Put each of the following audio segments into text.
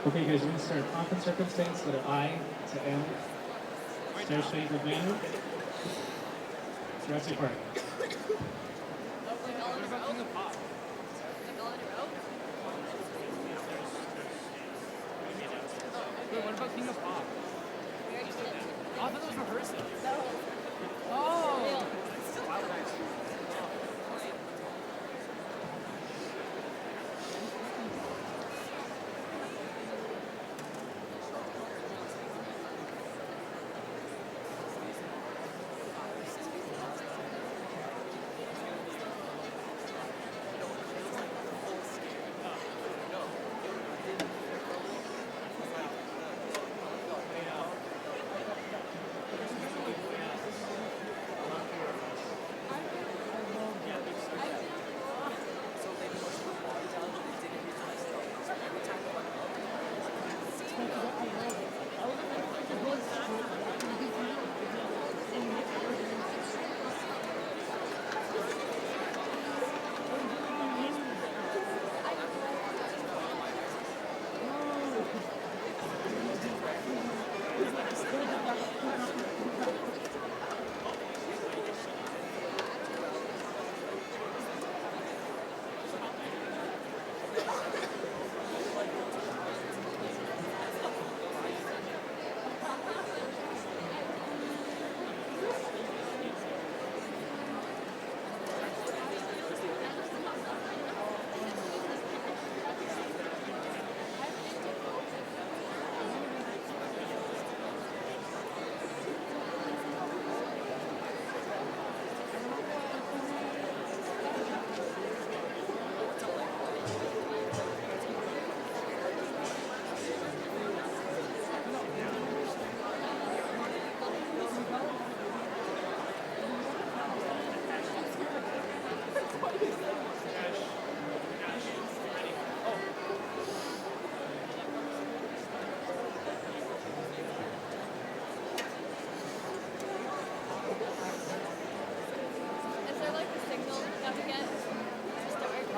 Okay, guys, we're going to start conference circumstance, letter I to M. Start shape of manner. Jurassic Park. Wait, what about King of Pop? Oh, I thought that was rehearsal. Oh! Wow, nice.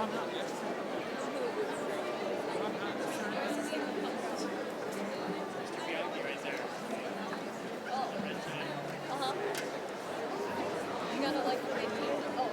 You gotta like wait. Oh.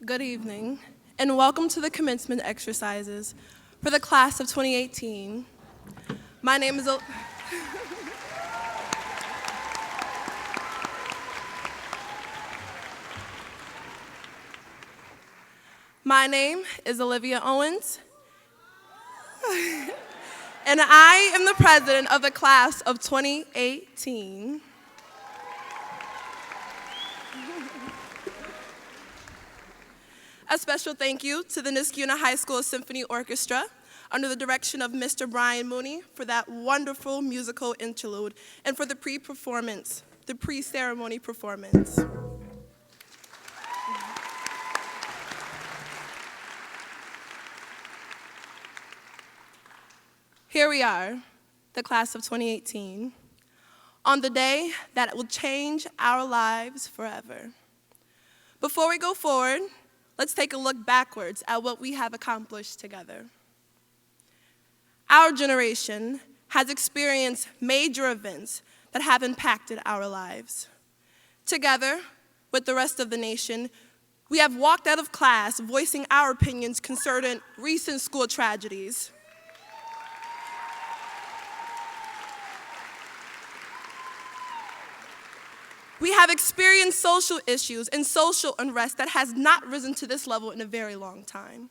Good evening, and welcome to the commencement exercises for the class of 2018. My name is My name is Olivia Owens, and I am the president of the class of 2018. A special thank you to the Niskayuna High School Symphony Orchestra under the direction of Mr. Brian Mooney for that wonderful musical interlude and for the pre-ceremony performance. Here we are, the class of 2018, on the day that will change our lives forever. Before we go forward, let's take a look backwards at what we have accomplished together. Our generation has experienced major events that have impacted our lives. Together, with the rest of the nation, we have walked out of class voicing our opinions concerning recent school tragedies. We have experienced social issues and social unrest that has not risen to this level in a very long time.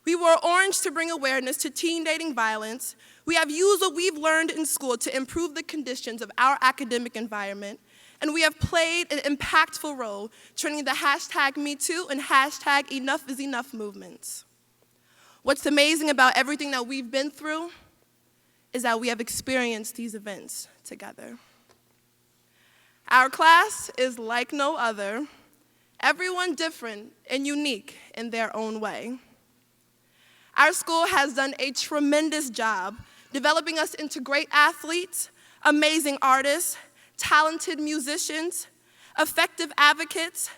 We wore orange to bring awareness to teen dating violence. We have used what we've learned in school to improve the conditions of our academic environment. And we have played an impactful role turning the #MeToo and #EnoughIsEnough movements. What's amazing about everything that we've been through is that we have experienced these events together. Our class is like no other, everyone different and unique in their own way. Our school has done a tremendous job developing us into great athletes, amazing artists, talented musicians, effective advocates,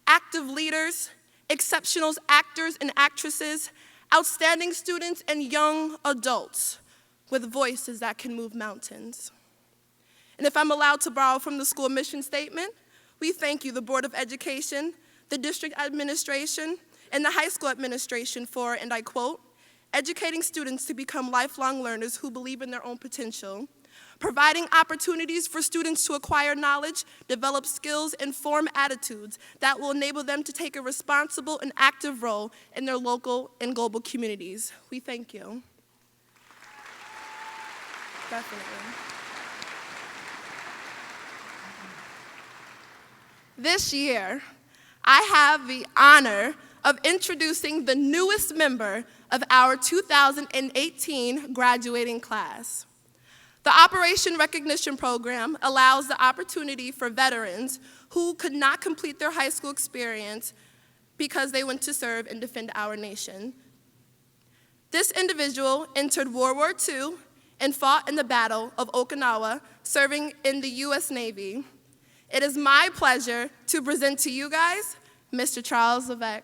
active leaders, exceptional actors and actresses, outstanding students, and young adults with voices that can move mountains. And if I'm allowed to borrow from the school mission statement, we thank you, the Board of Education, the district administration, and the high school administration for, and I quote, educating students to become lifelong learners who believe in their own potential, providing opportunities for students to acquire knowledge, develop skills, and form attitudes that will enable them to take a responsible and active role in their local and global communities. We thank you. Definitely. This year, I have the honor of introducing the newest member of our 2018 graduating class. The Operation Recognition Program allows the opportunity for veterans who could not complete their high school experience because they went to serve and defend our nation. This individual entered World War II and fought in the Battle of Okinawa, serving in the U.S. Navy. It is my pleasure to present to you guys Mr. Charles Levesque.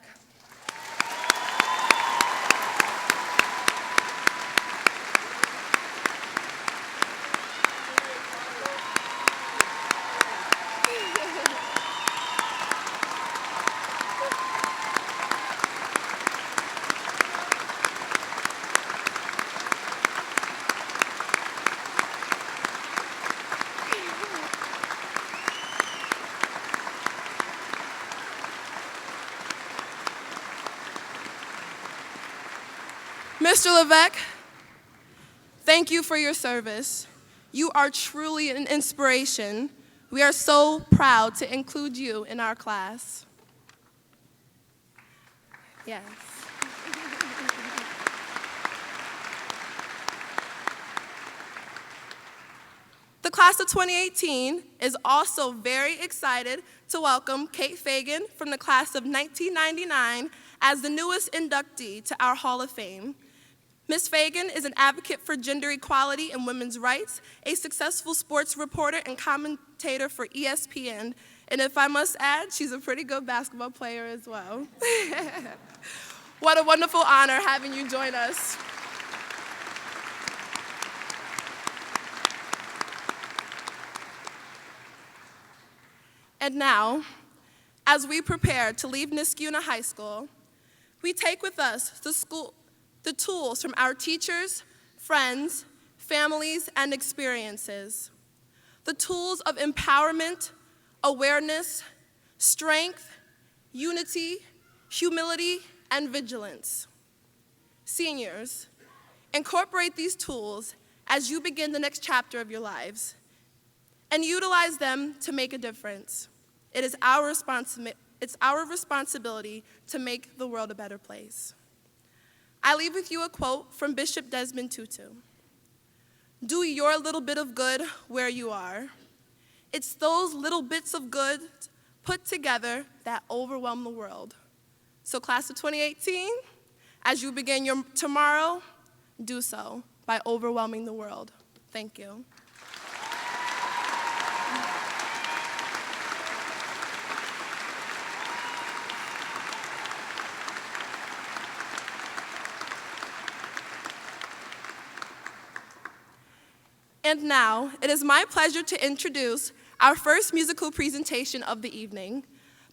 Mr. Levesque, thank you for your service. You are truly an inspiration. We are so proud to include you in our class. Yes. The class of 2018 is also very excited to welcome Kate Fagan from the class of 1999 as the newest inductee to our Hall of Fame. Ms. Fagan is an advocate for gender equality and women's rights, a successful sports reporter and commentator for ESPN, and if I must add, she's a pretty good basketball player as well. What a wonderful honor having you join us. And now, As we prepare to leave Niskayuna High School, we take with us the tools from our teachers, friends, families, and experiences. The tools of empowerment, awareness, strength, unity, humility, and vigilance. Seniors, incorporate these tools as you begin the next chapter of your lives and utilize them to make a difference. It's our responsibility to make the world a better place. I leave with you a quote from Bishop Desmond Tutu. Do your little bit of good where you are. It's those little bits of good put together that overwhelm the world. So class of 2018, as you begin your tomorrow, do so by overwhelming the world. Thank you. And now, it is my pleasure to introduce our first musical presentation of the evening.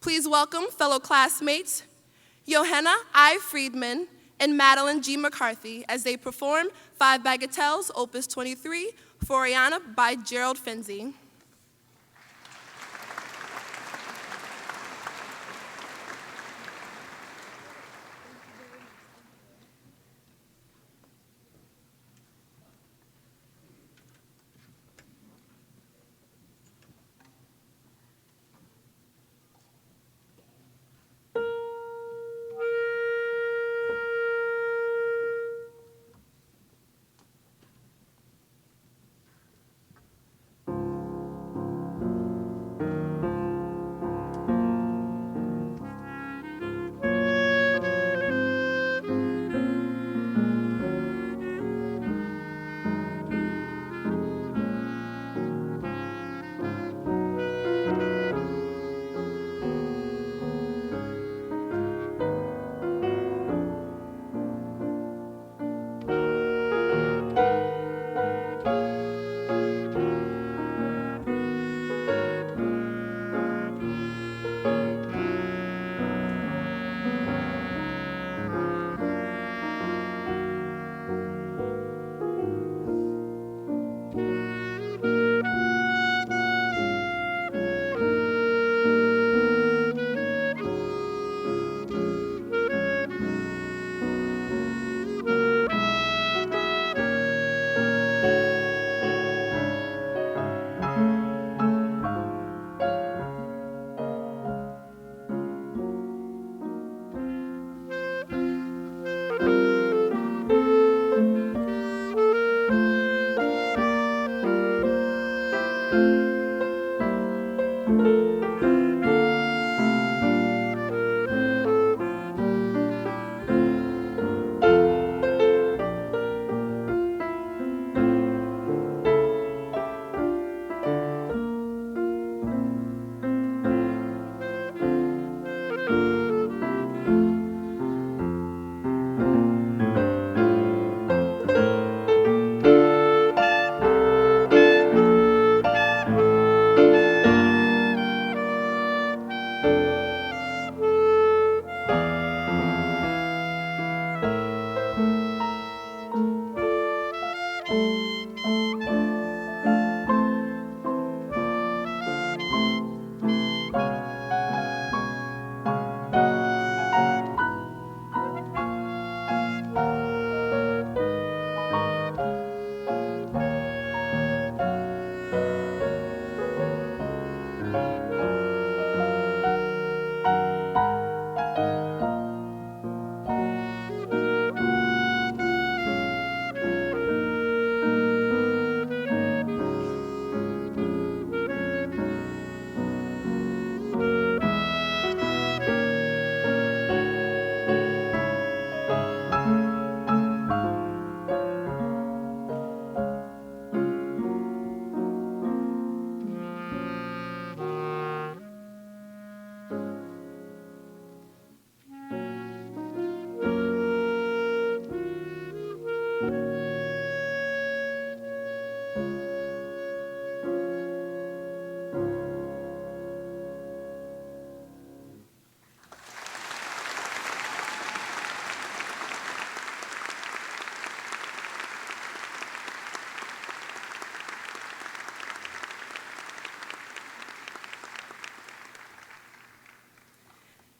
Please welcome fellow classmates, Johanna I. Friedman and Madeline G. McCarthy as they perform Five Bagatelles, Opus 23, Floriana by Gerald Finzi.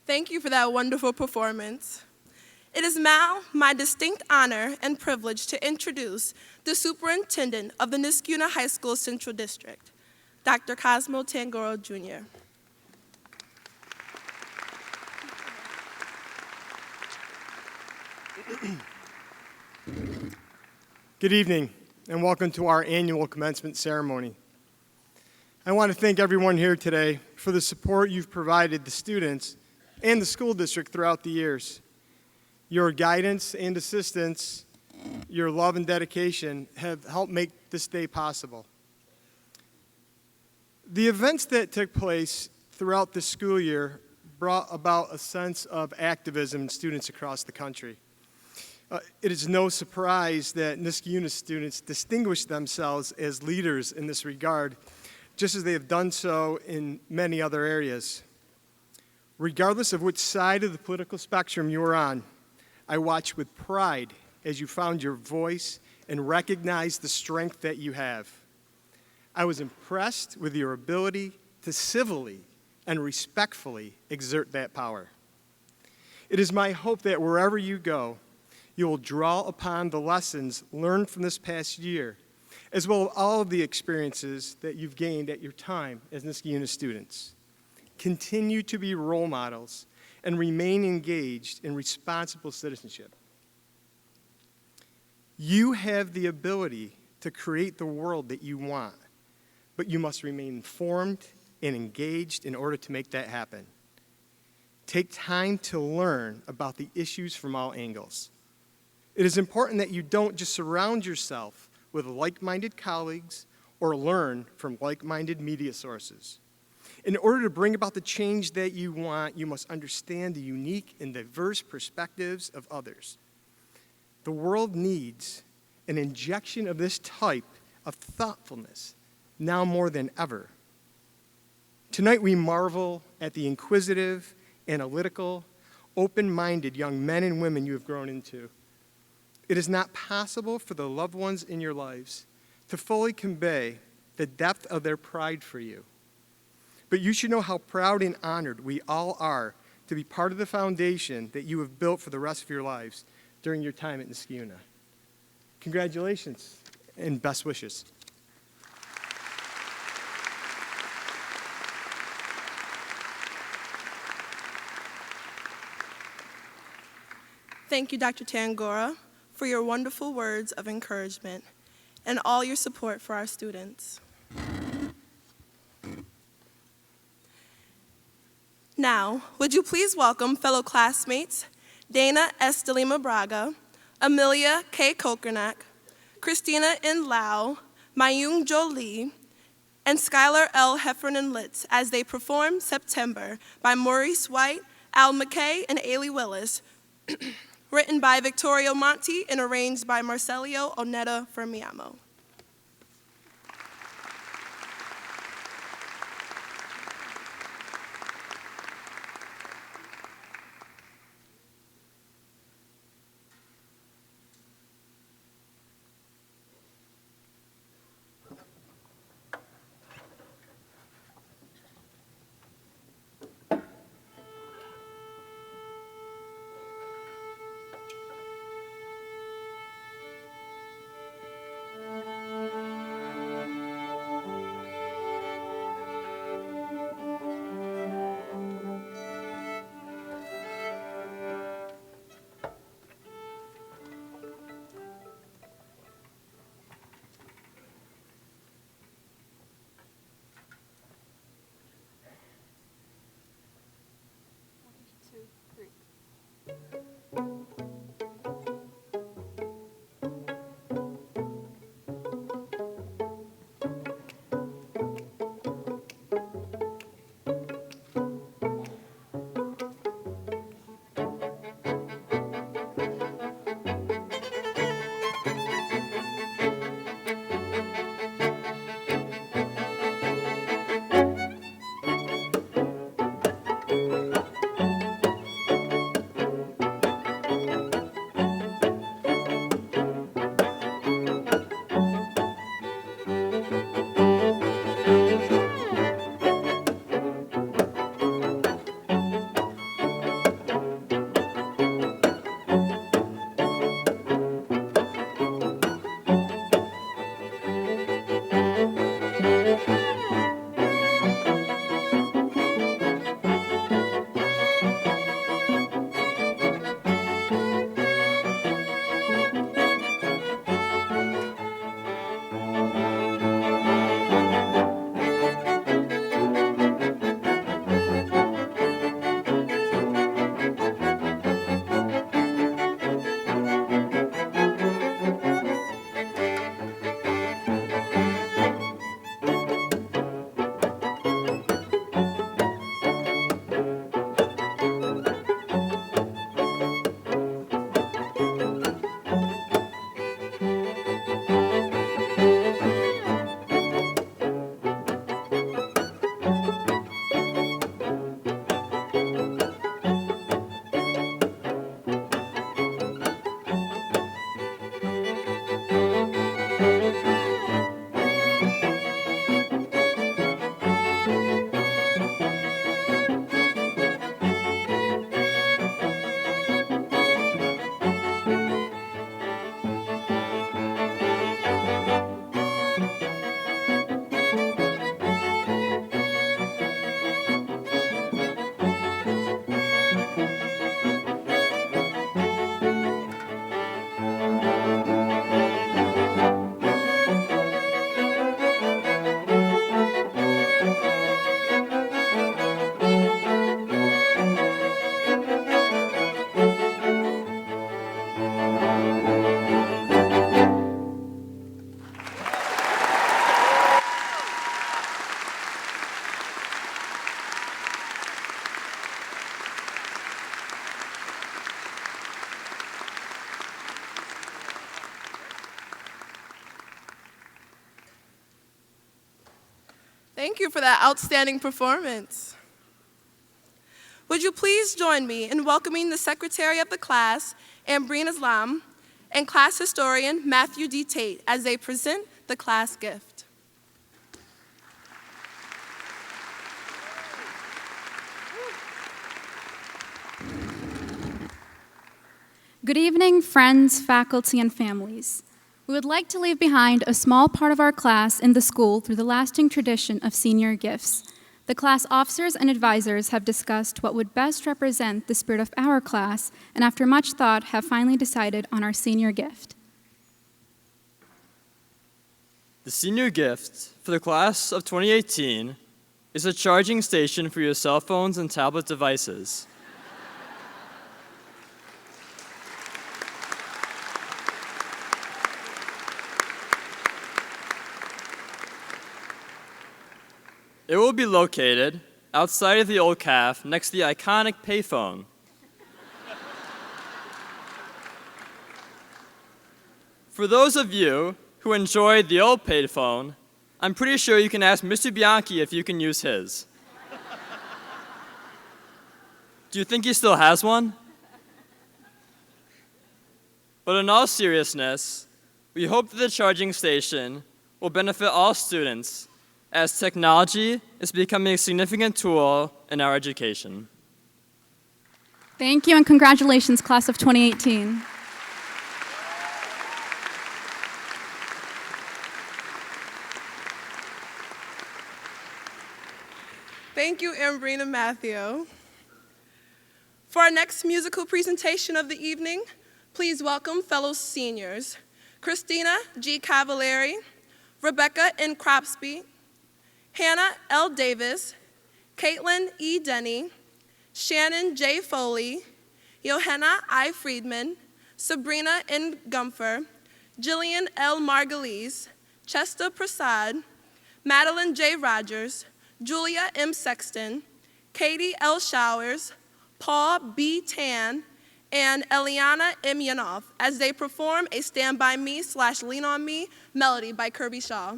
Thank you for that wonderful performance. It is now my distinct honor and privilege to introduce the Superintendent of the Niskayuna High School Central District, Dr. Cosmo Tangoro, Jr. Good evening, and welcome to our annual commencement ceremony. I want to thank everyone here today for the support you've provided the students and the school district throughout the years. Your guidance and assistance, your love and dedication have helped make this day possible. The events that took place throughout the school year brought about a sense of activism in students across the country. It is no surprise that Niskayuna students distinguish themselves as leaders in this regard, just as they have done so in many other areas. Regardless of which side of the political spectrum you are on, I watch with pride as you found your voice and recognized the strength that you have. I was impressed with your ability to civilly and respectfully exert that power. It is my hope that wherever you go, you will draw upon the lessons learned from this past year, as well as all of the experiences that you've gained at your time as Niskayuna students. Continue to be role models and remain engaged in responsible citizenship. You have the ability to create the world that you want, but you must remain informed and engaged in order to make that happen. Take time to learn about the issues from all angles. It is important that you don't just surround yourself with like-minded colleagues or learn from like-minded media sources. In order to bring about the change that you want, you must understand the unique and diverse perspectives of others. The world needs an injection of this type of thoughtfulness now more than ever. Tonight we marvel at the inquisitive, analytical, open-minded young men and women you have grown into. It is not possible for the loved ones in your lives to fully convey the depth of their pride for you. But you should know how proud and honored we all are to be part of the foundation that you have built for the rest of your lives during your time at Niskayuna. Congratulations and best wishes. Thank you, Dr. Tangora, for your wonderful words of encouragement and all your support for our students. Now, would you please welcome fellow classmates Dana S. de Lima Braga, Amelia K. Kokernak, Christina N. Lau, Mayung Jo Lee, and Skylar L. Heffernan Litz as they perform September by Maurice White, Al McKay, and Ailey Willis, written by Victorio Monti and arranged by Marcelio Oneta Fermiamo. Thank you for that outstanding performance. Would you please join me in welcoming the Secretary of the class, Ambreen Islam, and class historian, Matthew D. Tate, as they present the class gift. Good evening, friends, faculty, and families. We would like to leave behind a small part of our class in the school through the lasting tradition of senior gifts. The class officers and advisors have discussed what would best represent the spirit of our class, and after much thought, have finally decided on our senior gift. The senior gift for the class of 2018 is a charging station for your cell phones and tablet devices. It will be located outside of the old CAF next to the iconic payphone. For those of you who enjoyed the old payphone, I'm pretty sure you can ask Mr. Bianchi if you can use his. Do you think he still has one? But in all seriousness, we hope that the charging station will benefit all students as technology is becoming a significant tool in our education. Thank you and congratulations, class of 2018. Thank you, Ambreen and Matthew. For our next musical presentation of the evening, please welcome fellow seniors, Christina G. Cavallari, Rebecca N. Cropsby, Hannah L. Davis, Caitlin E. Denny, Shannon J. Foley, Johanna I. Friedman, Sabrina N. Gumpher, Jillian L. Margulies, Chester Prasad, Madeline J. Rogers, Julia M. Sexton, Katie L. Showers, Paul B. Tan, and Eliana M. Yanoff as they perform a Stand By Me / Lean On Me melody by Kirby Shaw.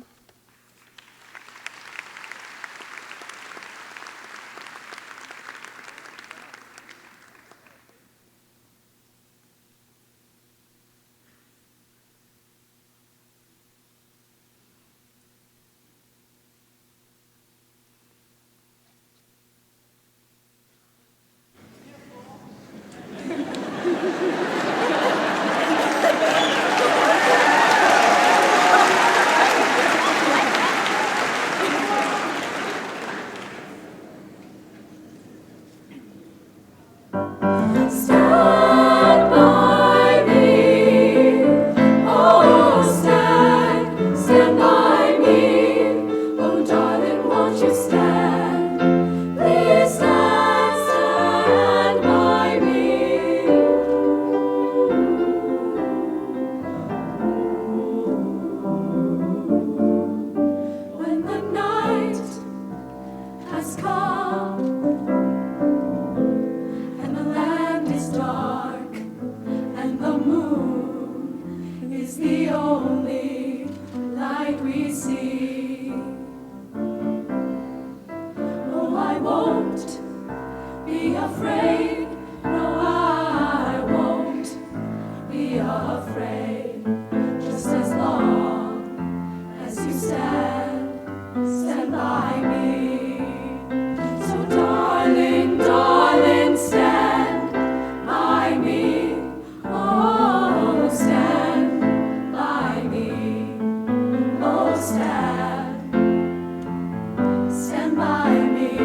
Stand by me,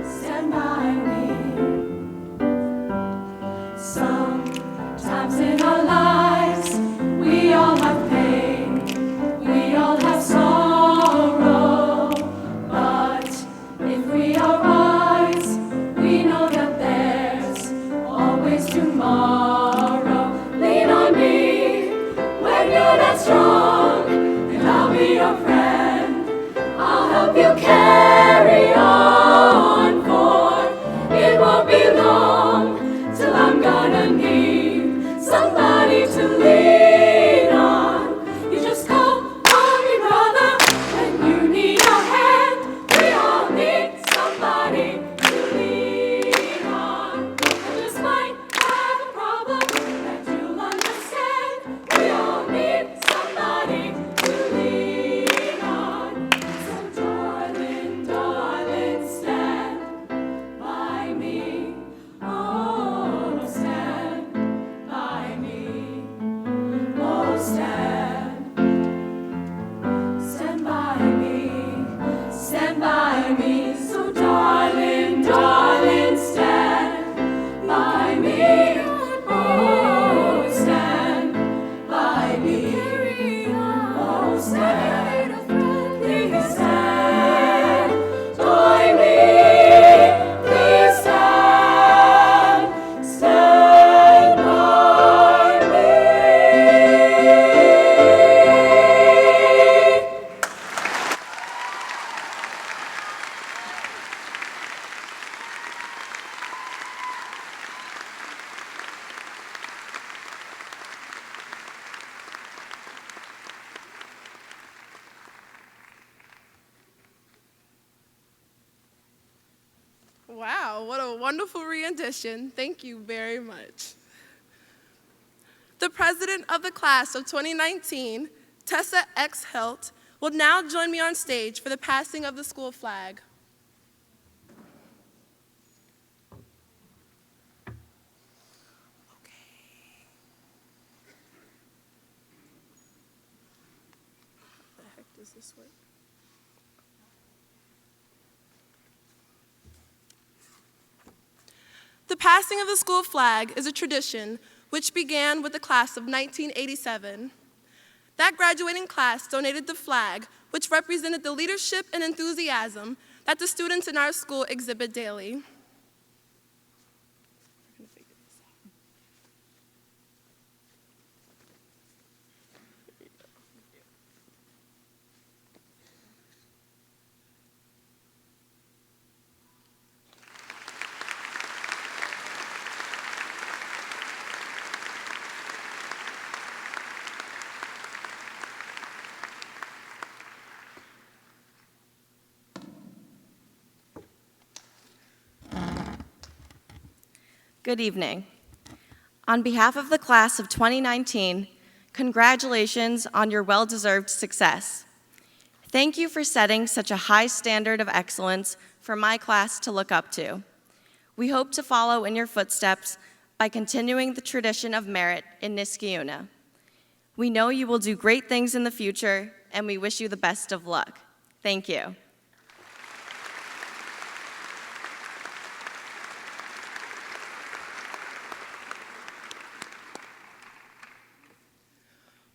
stand by me. Wow, what a wonderful rendition. Thank you very much. The president of the class of 2019, Tessa X. Helt, will now join me on stage for the passing of the school flag. How the heck does this work? The passing of the school flag is a tradition which began with the class of 1987. That graduating class donated the flag, which represented the leadership and enthusiasm that the students in our school exhibit daily. Good evening. On behalf of the class of 2019, congratulations on your well-deserved success. Thank you for setting such a high standard of excellence for my class to look up to. We hope to follow in your footsteps by continuing the tradition of merit in Niskayuna. We know you will do great things in the future, and we wish you the best of luck. Thank you.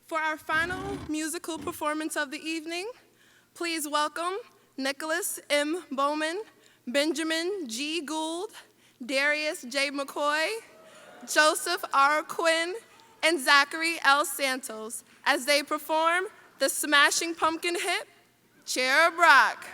For our final musical performance of the evening, please welcome Nicholas M. Bowman, Benjamin G. Gould, Darius J. McCoy, Joseph R. Quinn, and Zachary L. Santos as they perform the Smashing Pumpkin hit, Cherub Rock.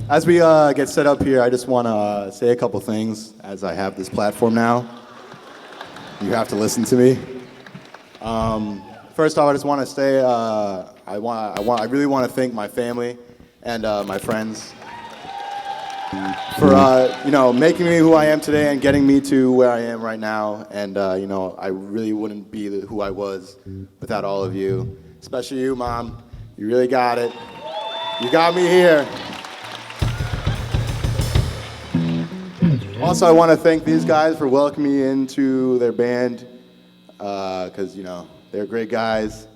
As we get set up here, I just want to say a couple things as I have this platform now. You have to listen to me. First off, I just want to say I really want to thank my family and my friends for making me who I am today and getting me to where I am right now. And I really wouldn't be who I was without all of you, especially you, Mom. You really got it. You got me here. Also, I want to thank these guys for welcoming me into their band, because, they're great guys.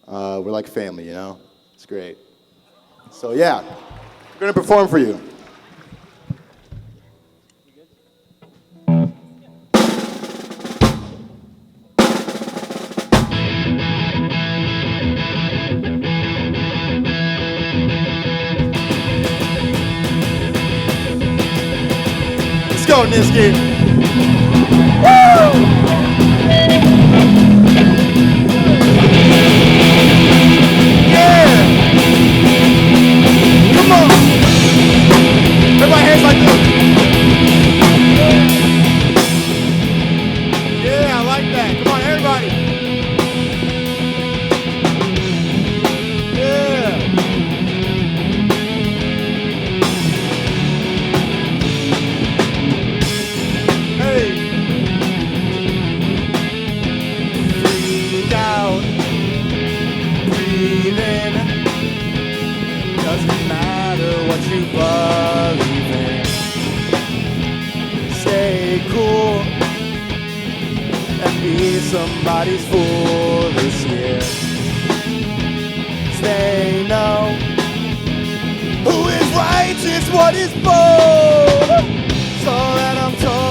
We're like family, It's great. So, yeah, we're going to perform for you. Go, Niski. Woo! Yeah! Come on! Everybody hands like this. Yeah, I like that. Come on, everybody. Yeah! Breathe out, breathe in. Doesn't matter what you believe in. Stay cool and be somebody's fool this year. 'Cause they know who is righteous, what is bold. So that I'm told.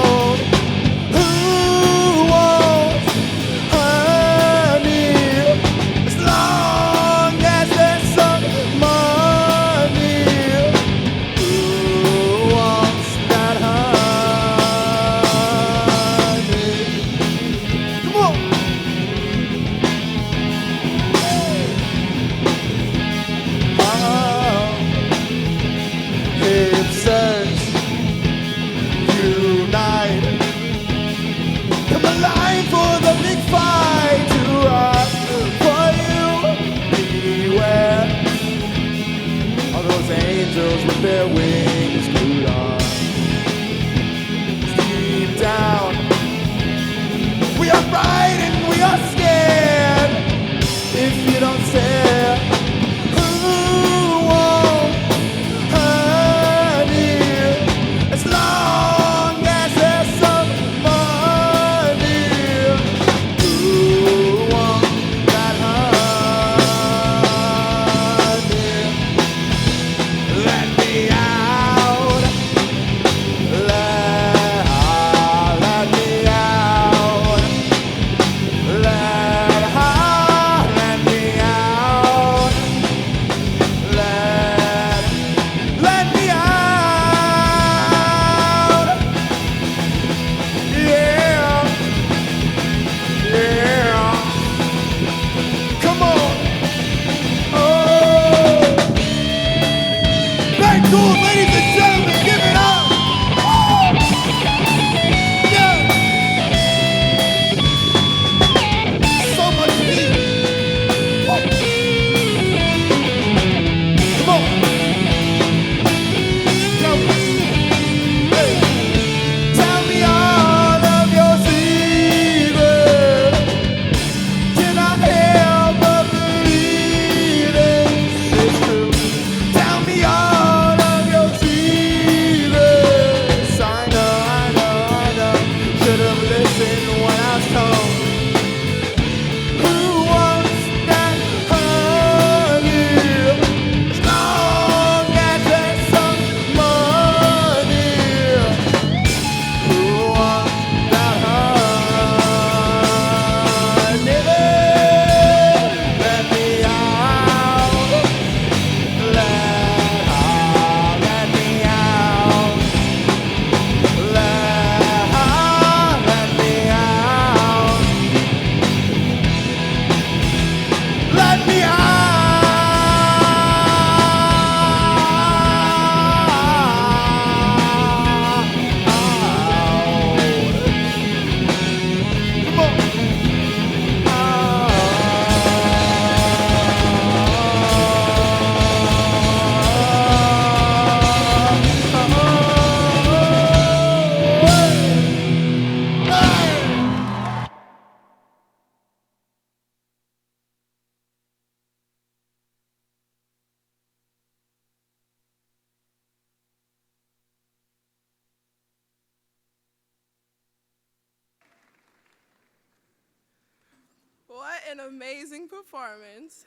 an amazing performance,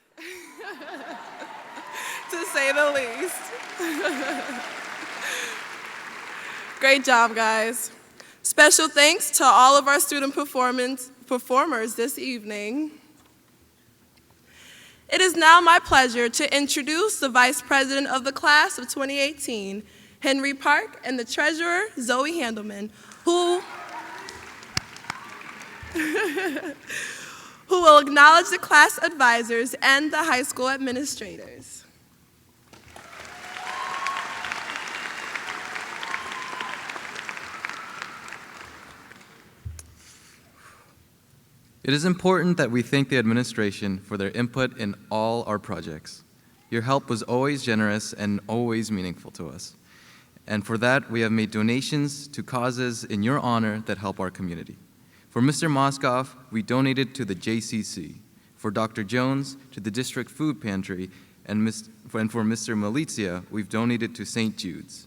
to say the least. Great job, guys. Special thanks to all of our student performers this evening. It is now my pleasure to introduce the Vice President of the Class of 2018, Henry Park, and the Treasurer, Zoe Handelman, who will acknowledge the class advisors and the high school administrators. It is important that we thank the administration for their input in all our projects. Your help was always generous and always meaningful to us. And for that, we have made donations to causes in your honor that help our community. For Mr. Moskoff, we donated to the JCC. For Dr. Jones, to the District Food Pantry. And for Mr. Malizia, we've donated to St. Jude's.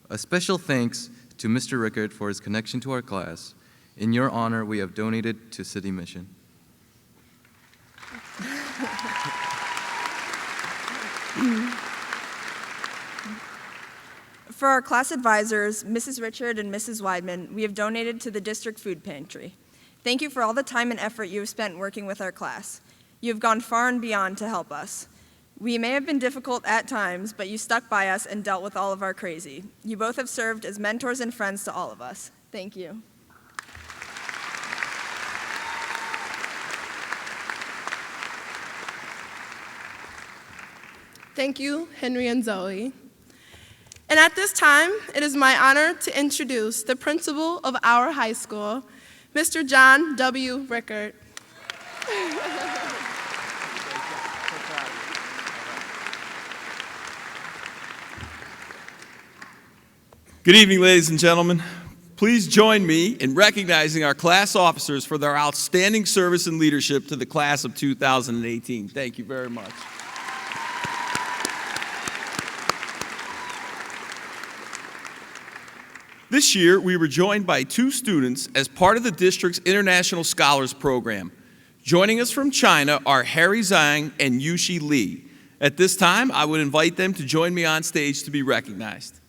A special thanks to Mr. Rickard for his connection to our class. In your honor, we have donated to City Mission. For our class advisors, Mrs. Richard and Mrs. Weidman, we have donated to the District Food Pantry. Thank you for all the time and effort you have spent working with our class. You have gone far and beyond to help us. We may have been difficult at times, but you stuck by us and dealt with all of our crazy. You both have served as mentors and friends to all of us. Thank you. Thank you, Henry and Zoe. And at this time, it is my honor to introduce the principal of our high school, Mr. John W. Rickard. Good evening, ladies and gentlemen. Please join me in recognizing our class officers for their outstanding service and leadership to the class of 2018. Thank you very much. This year, we were joined by 2 students as part of the district's International Scholars Program. Joining us from China are Harry Zhang and Yushi Li. At this time, I would invite them to join me on stage to be recognized.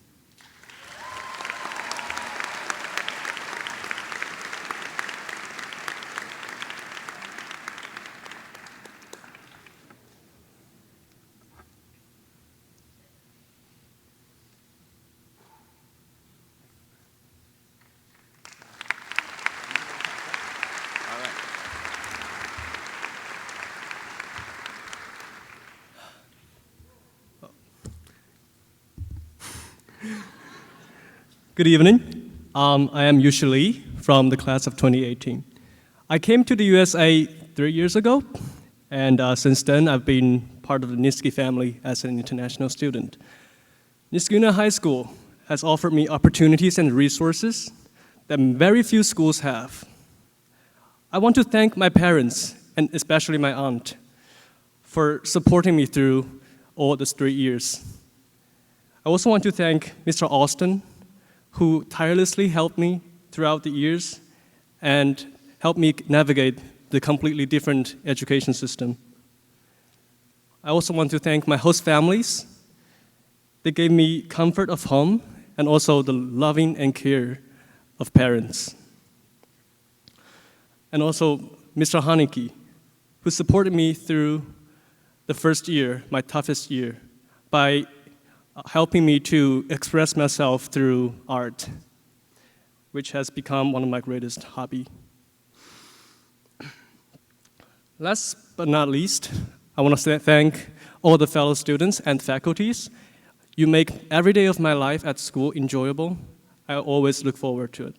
Good evening. I am Yushi Li from the class of 2018. I came to the USA 3 years ago, and since then I've been part of the Niskayuna family as an international student. Niskayuna High School has offered me opportunities and resources that very few schools have. I want to thank my parents, and especially my aunt, for supporting me through all these 3 years. I also want to thank Mr. Austin, who tirelessly helped me throughout the years and helped me navigate the completely different education system. I also want to thank my host families. They gave me comfort of home and also the loving and care of parents. And also Mr. Haneke, who supported me through the first year, my toughest year, by helping me to express myself through art, which has become one of my greatest hobbies. Last but not least, I want to thank all the fellow students and faculties. You make every day of my life at school enjoyable. I always look forward to it.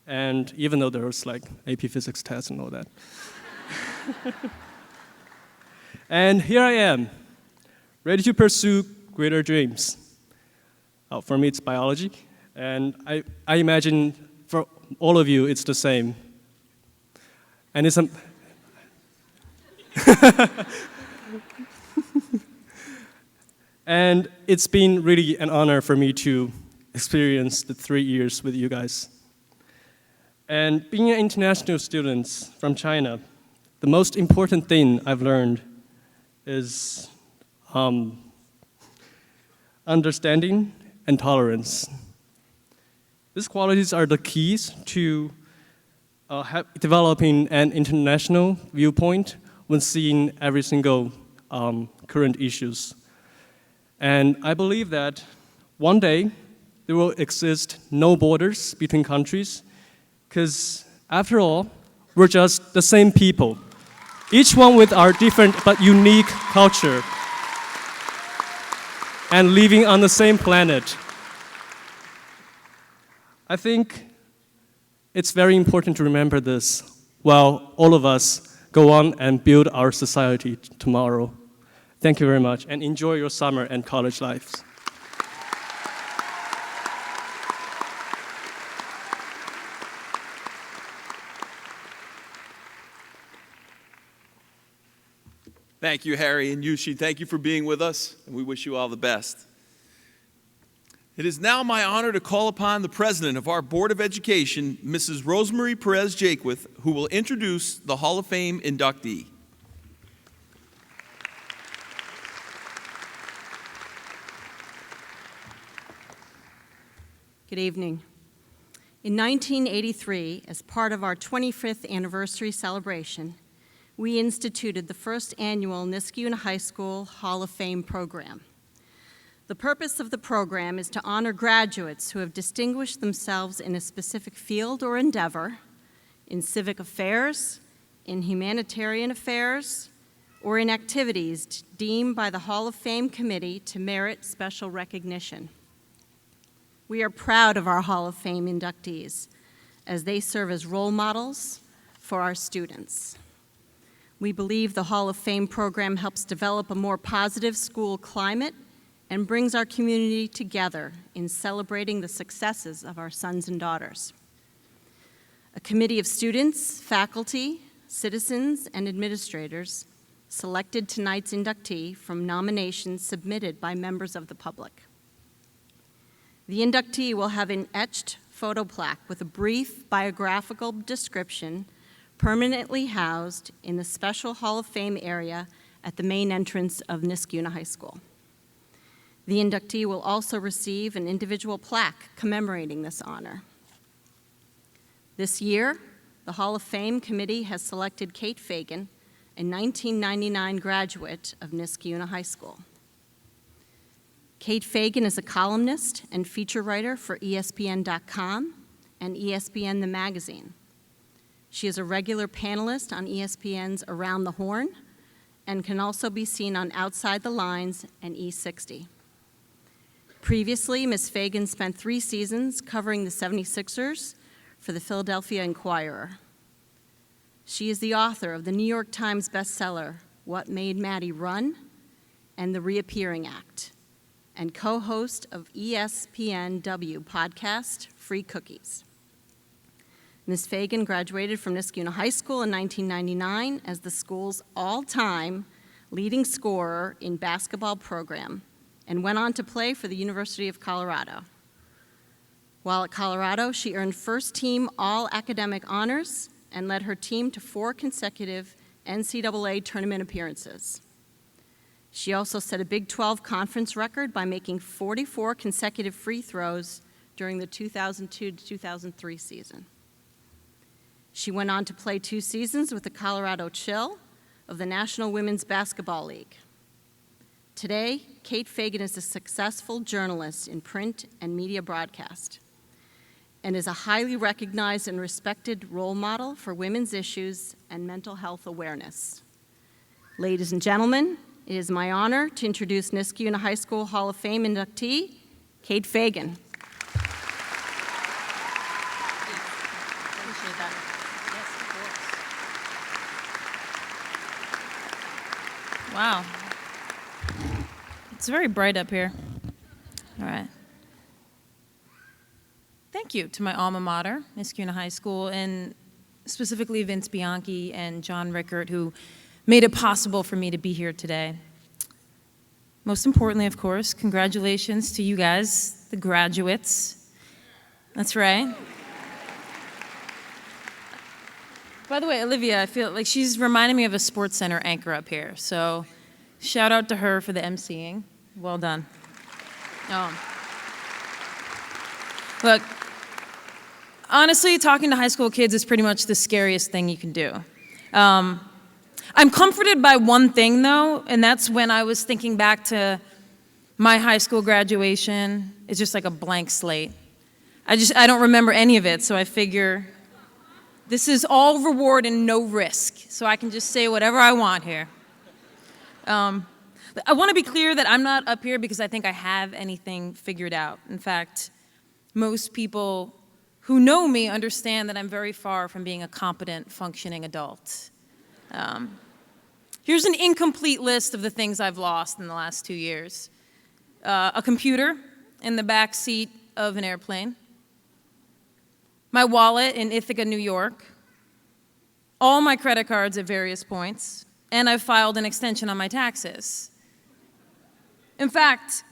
And even though there's like AP Physics tests and all that. And here I am, ready to pursue greater dreams. For me, it's biology, and I imagine for all of you, it's the same. And it's and it's been really an honor for me to experience the 3 years with you guys. And being an international student from China, the most important thing I've learned is understanding and tolerance. These qualities are the keys to developing an international viewpoint when seeing every single current issues. And I believe that one day there will exist no borders between countries, because after all, we're just the same people, each one with our different but unique culture, and living on the same planet. I think it's very important to remember this while all of us go on and build our society tomorrow. Thank you very much, and enjoy your summer and college lives. Thank you, Harry and Yushi. Thank you for being with us, and we wish you all the best. It is now my honor to call upon the president of our Board of Education, Mrs. Rosemary Perez-Jaquith, who will introduce the Hall of Fame inductee. Good evening. In 1983, as part of our 25th anniversary celebration, we instituted the first annual Niskayuna High School Hall of Fame program. The purpose of the program is to honor graduates who have distinguished themselves in a specific field or endeavor, in civic affairs, in humanitarian affairs, or in activities deemed by the Hall of Fame Committee to merit special recognition. We are proud of our Hall of Fame inductees, as they serve as role models for our students. We believe the Hall of Fame program helps develop a more positive school climate and brings our community together in celebrating the successes of our sons and daughters. A committee of students, faculty, citizens, and administrators selected tonight's inductee from nominations submitted by members of the public. The inductee will have an etched photo plaque with a brief biographical description permanently housed in the special Hall of Fame area at the main entrance of Niskayuna High School. The inductee will also receive an individual plaque commemorating this honor. This year, the Hall of Fame Committee has selected Kate Fagan, a 1999 graduate of Niskayuna High School. Kate Fagan is a columnist and feature writer for ESPN.com and ESPN the Magazine. She is a regular panelist on ESPN's Around the Horn and can also be seen on Outside the Lines and E60. Previously, Ms. Fagan spent 3 seasons covering the 76ers for the Philadelphia Inquirer. She is the author of the New York Times bestseller, What Made Maddie Run, and The Reappearing Act, and co-host of ESPNW podcast, Free Cookies. Ms. Fagan graduated from Niskayuna High School in 1999 as the school's all-time leading scorer in basketball program and went on to play for the University of Colorado. While at Colorado, she earned first-team all-academic honors and led her team to 4 consecutive NCAA tournament appearances. She also set a Big 12 conference record by making 44 consecutive free throws during the 2002 to 2003 season. She went on to play 2 seasons with the Colorado Chill of the National Women's Basketball League. Today, Kate Fagan is a successful journalist in print and media broadcast and is a highly recognized and respected role model for women's issues and mental health awareness. Ladies and gentlemen, it is my honor to introduce Niskayuna High School Hall of Fame inductee, Kate Fagan. Appreciate that. Yes, of course. Wow. It's very bright up here. All right. Thank you to my alma mater, Niskayuna High School, and specifically Vince Bianchi and John Rickert, who made it possible for me to be here today. Most importantly, of course, congratulations to you guys, the graduates. That's right. By the way, Olivia, I feel like she's reminding me of a Sports Center anchor up here. So shout out to her for the emceeing. Well done. Look, honestly, talking to high school kids is pretty much the scariest thing you can do. I'm comforted by one thing, though, and that's when I was thinking back to my high school graduation. It's just like a blank slate. I don't remember any of it, so I figure this is all reward and no risk, so I can just say whatever I want here. I want to be clear that I'm not up here because I think I have anything figured out. In fact, most people who know me understand that I'm very far from being a competent, functioning adult. Here's an incomplete list of the things I've lost in the last 2 years. A computer in the back seat of an airplane, my wallet in Ithaca, New York, all my credit cards at various points, and I've filed an extension on my taxes. In fact,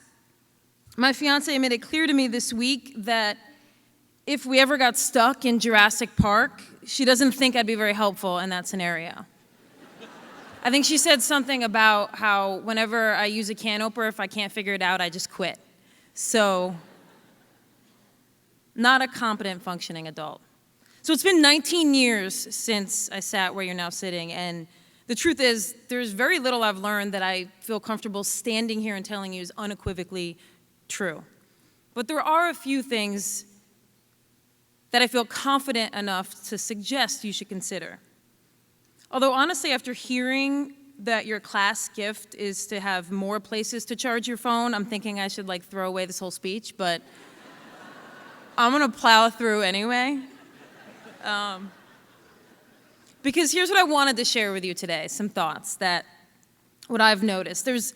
my fiance made it clear to me this week that if we ever got stuck in Jurassic Park, she doesn't think I'd be very helpful in that scenario. I think she said something about how whenever I use a can opener, if I can't figure it out, I just quit. So, not a competent, functioning adult. So it's been 19 years since I sat where you're now sitting, and the truth is, there's very little I've learned that I feel comfortable standing here and telling you is unequivocally true. But there are a few things that I feel confident enough to suggest you should consider. Although honestly, after hearing that your class gift is to have more places to charge your phone, I'm thinking I should throw away this whole speech, but I'm gonna plow through anyway. Because here's what I wanted to share with you today, some thoughts what I've noticed. There's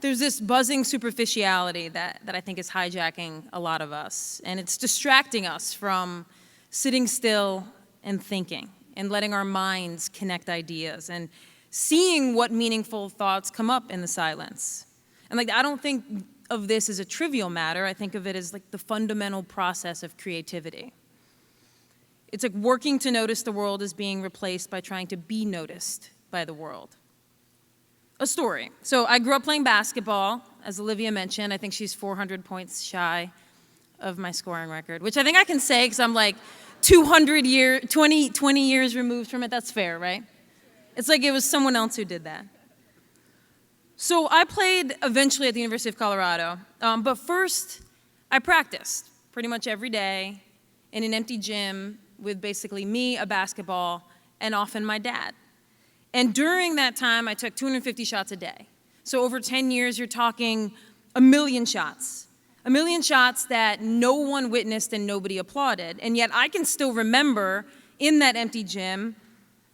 this buzzing superficiality that I think is hijacking a lot of us, and it's distracting us from sitting still and thinking and letting our minds connect ideas and seeing what meaningful thoughts come up in the silence. And I don't think of this as a trivial matter. I think of it as the fundamental process of creativity. It's like working to notice the world is being replaced by trying to be noticed by the world. A story. So I grew up playing basketball, as Olivia mentioned. I think she's 400 points shy of my scoring record, which I think I can say because I'm 20 years removed from it. That's fair, right? It's like it was someone else who did that. So I played eventually at the University of Colorado, but first I practiced pretty much every day in an empty gym with basically me, a basketball, and often my dad. And during that time, I took 250 shots a day. So over 10 years, you're talking 1 million shots. 1 million shots that no one witnessed and nobody applauded. And yet I can still remember in that empty gym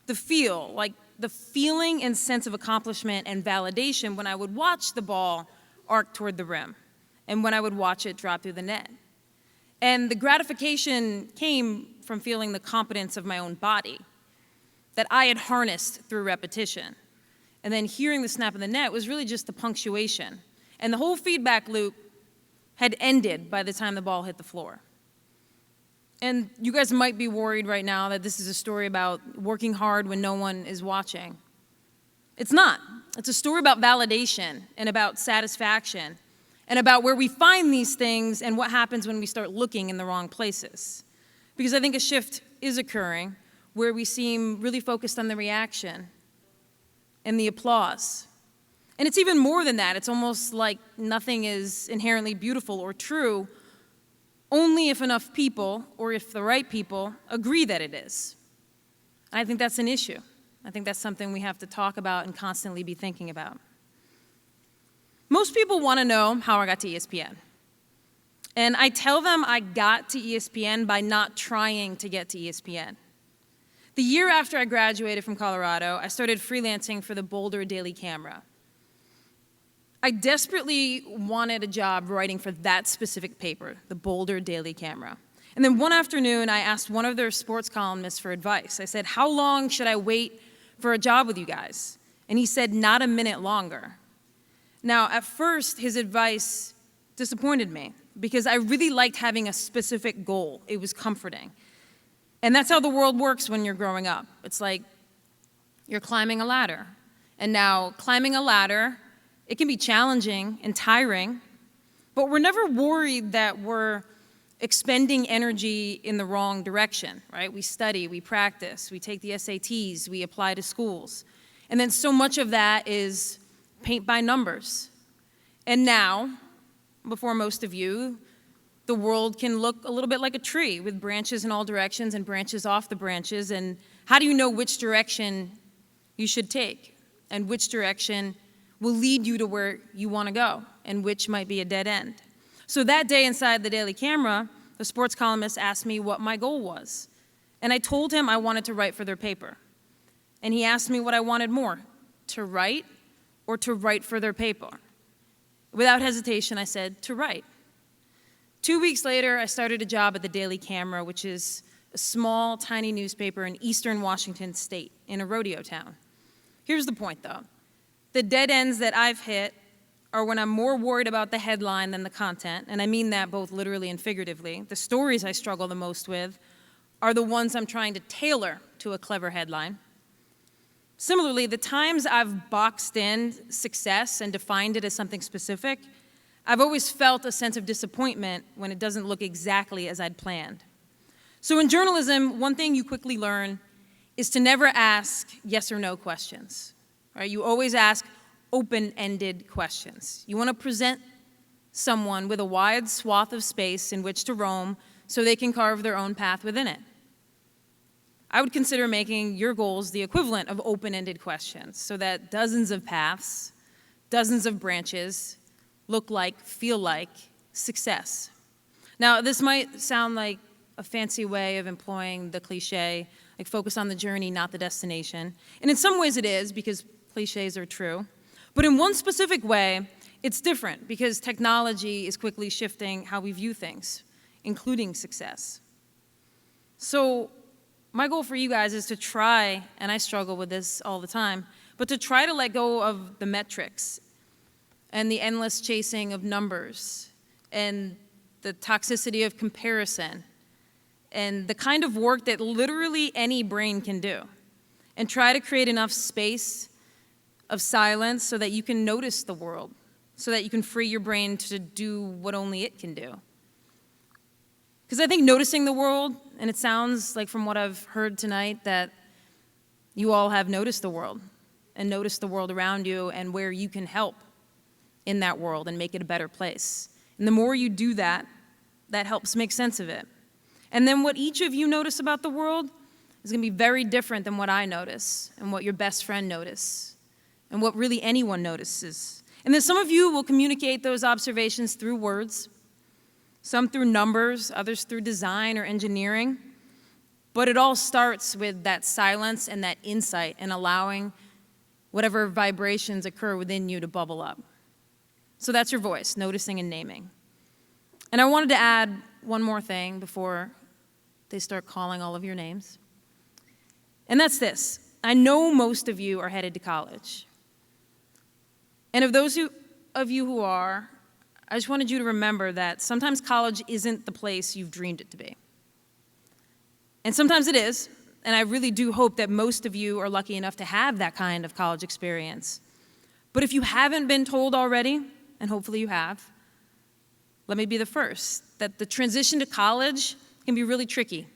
the feeling and sense of accomplishment and validation when I would watch the ball arc toward the rim and when I would watch it drop through the net. And the gratification came from feeling the competence of my own body that I had harnessed through repetition. And then hearing the snap of the net was really just the punctuation. And the whole feedback loop had ended by the time the ball hit the floor. And you guys might be worried right now that this is a story about working hard when no one is watching. It's not. It's a story about validation and about satisfaction and about where we find these things and what happens when we start looking in the wrong places. Because I think a shift is occurring where we seem really focused on the reaction and the applause. And it's even more than that. It's almost like nothing is inherently beautiful or true only if enough people, or if the right people, agree that it is. And I think that's an issue. I think that's something we have to talk about and constantly be thinking about. Most people want to know how I got to ESPN. And I tell them I got to ESPN by not trying to get to ESPN. The year after I graduated from Colorado, I started freelancing for the Boulder Daily Camera. I desperately wanted a job writing for that specific paper, the Boulder Daily Camera. And then one afternoon, I asked one of their sports columnists for advice. I said, how long should I wait for a job with you guys? And he said, not a minute longer. Now, at first, his advice disappointed me because I really liked having a specific goal. It was comforting. And that's how the world works when you're growing up. It's like you're climbing a ladder. And now climbing a ladder, it can be challenging and tiring, but we're never worried that we're expending energy in the wrong direction, right? We study, we practice, we take the SATs, we apply to schools. And then so much of that is paint by numbers. And now, before most of you, the world can look a little bit like a tree with branches in all directions and branches off the branches. And how do you know which direction you should take and which direction will lead you to where you want to go and which might be a dead end? So that day inside the Daily Camera, the sports columnist asked me what my goal was. And I told him I wanted to write for their paper. And he asked me what I wanted more, to write or to write for their paper. Without hesitation, I said, to write. 2 weeks later, I started a job at the Daily Camera, which is a small, tiny newspaper in eastern Washington state in a rodeo town. Here's the point, though. The dead ends that I've hit are when I'm more worried about the headline than the content, and I mean that both literally and figuratively. The stories I struggle the most with are the ones I'm trying to tailor to a clever headline. Similarly, the times I've boxed in success and defined it as something specific, I've always felt a sense of disappointment when it doesn't look exactly as I'd planned. So in journalism, one thing you quickly learn is to never ask yes or no questions. Right? You always ask open-ended questions. You want to present someone with a wide swath of space in which to roam so they can carve their own path within it. I would consider making your goals the equivalent of open-ended questions so that dozens of paths, dozens of branches look like, feel like success. Now, this might sound like a fancy way of employing the cliche, like focus on the journey, not the destination. And in some ways it is, because cliches are true. But in one specific way, it's different because technology is quickly shifting how we view things, including success. So my goal for you guys is to try, and I struggle with this all the time, but to try to let go of the metrics and the endless chasing of numbers and the toxicity of comparison and the kind of work that literally any brain can do, and try to create enough space of silence so that you can notice the world, so that you can free your brain to do what only it can do. Because I think noticing the world, and it sounds like from what I've heard tonight that you all have noticed the world and noticed the world around you and where you can help in that world and make it a better place. And the more you do that, that helps make sense of it. And then what each of you notice about the world is going to be very different than what I notice and what your best friend notices and what really anyone notices. And then some of you will communicate those observations through words, some through numbers, others through design or engineering. But it all starts with that silence and that insight and allowing whatever vibrations occur within you to bubble up. So that's your voice, noticing and naming. And I wanted to add one more thing before they start calling all of your names. And that's this. I know most of you are headed to college. And of those of you who are, I just wanted you to remember that sometimes college isn't the place you've dreamed it to be. And sometimes it is, and I really do hope that most of you are lucky enough to have that kind of college experience. But if you haven't been told already, and hopefully you have, let me be the first, that the transition to college can be really tricky.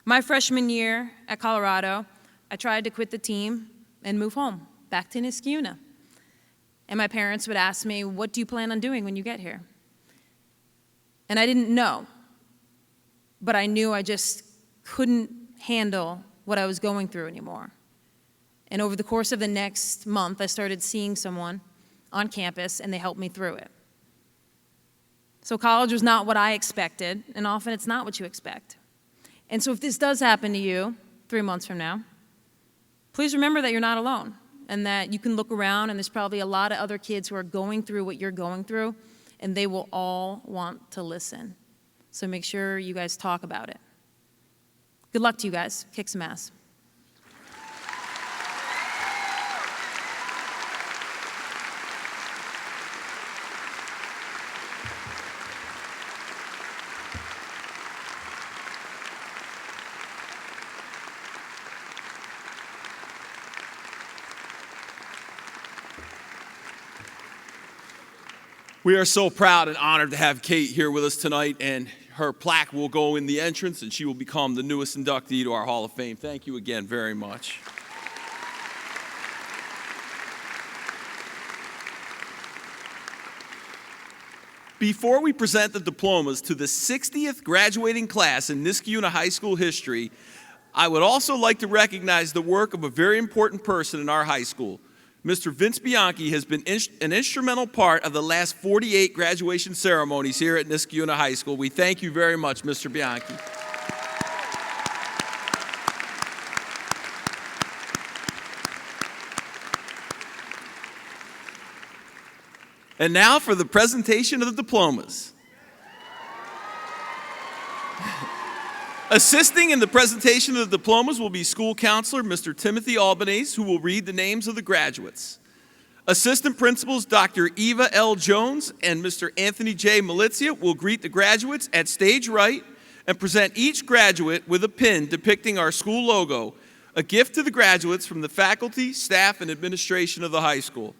My freshman year at Colorado, I tried to quit the team and move home, back to Niskayuna. And my parents would ask me, what do you plan on doing when you get here? And I didn't know, but I knew I just couldn't handle what I was going through anymore. And over the course of the next month, I started seeing someone on campus, and they helped me through it. So college was not what I expected, and often it's not what you expect. And so if this does happen to you 3 months from now, please remember that you're not alone, and that you can look around, and there's probably a lot of other kids who are going through what you're going through, and they will all want to listen. So make sure you guys talk about it. Good luck to you guys. Kick some ass. We are so proud and honored to have Kate here with us tonight, and her plaque will go in the entrance, and she will become the newest inductee to our Hall of Fame. Thank you again very much. Before we present the diplomas to the 60th graduating class in Niskayuna High School history, I would also like to recognize the work of a very important person in our high school. Mr. Vince Bianchi has been an instrumental part of the last 48 graduation ceremonies here at Niskayuna High School. We thank you very much, Mr. Bianchi. And now for the presentation of the diplomas. Assisting in the presentation of the diplomas will be school counselor Mr. Timothy Albanese, who will read the names of the graduates. Assistant principals Dr. Eva L. Jones and Mr. Anthony J. Malizia will greet the graduates at stage right and present each graduate with a pin depicting our school logo, a gift to the graduates from the faculty, staff, and administration of the high school.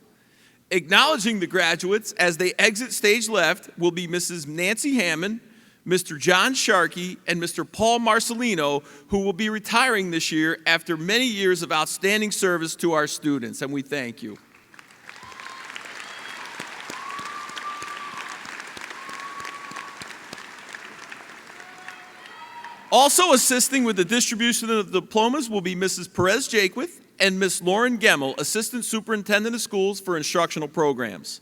Acknowledging the graduates as they exit stage left will be Mrs. Nancy Hammond, Mr. John Sharkey, and Mr. Paul Marcelino, who will be retiring this year after many years of outstanding service to our students, and we thank you. Also assisting with the distribution of the diplomas will be Mrs. Perez Jaquith and Ms. Lauren Gemmel, Assistant Superintendent of Schools for Instructional Programs.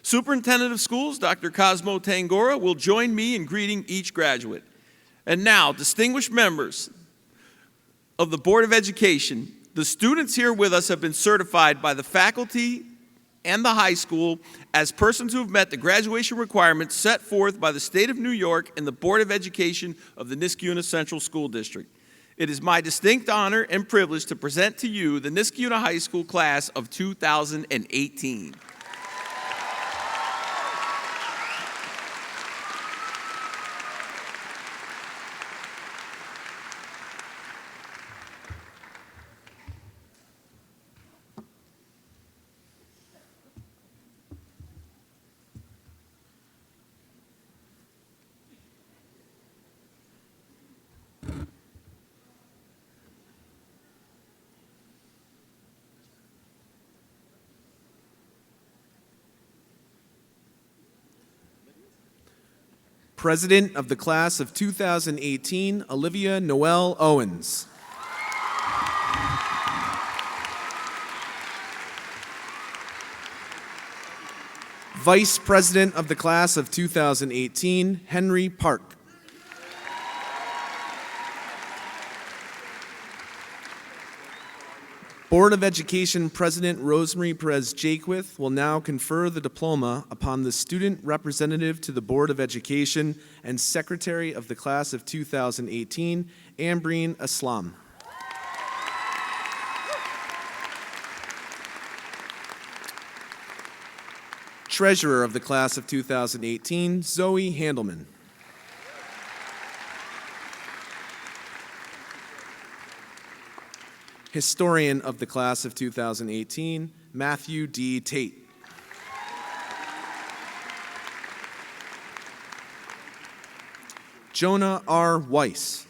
Superintendent of Schools, Dr. Cosmo Tangora, will join me in greeting each graduate. And now, distinguished members of the Board of Education, the students here with us have been certified by the faculty and the high school as persons who have met the graduation requirements set forth by the State of New York and the Board of Education of the Niskayuna Central School District. It is my distinct honor and privilege to present to you the Niskayuna High School class of 2018. President of the class of 2018, Olivia Noel Owens. Vice President of the class of 2018, Henry Park. Board of Education President Rosemary Perez Jaquith will now confer the diploma upon the student representative to the Board of Education and Secretary of the class of 2018, Ambreen Aslam. Treasurer of the class of 2018, Zoe Handelman. Historian of the class of 2018, Matthew D. Tate. Jonah R. Weiss.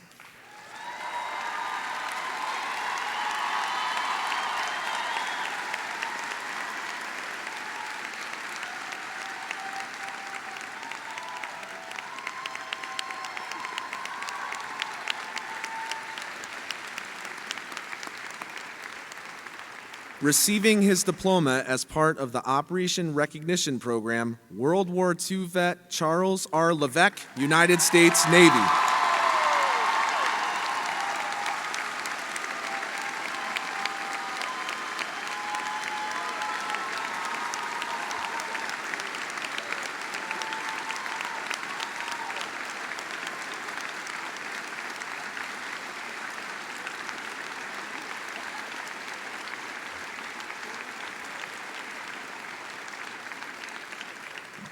Receiving his diploma as part of the Operation Recognition Program, World War II vet Charles R. Levesque, United States Navy.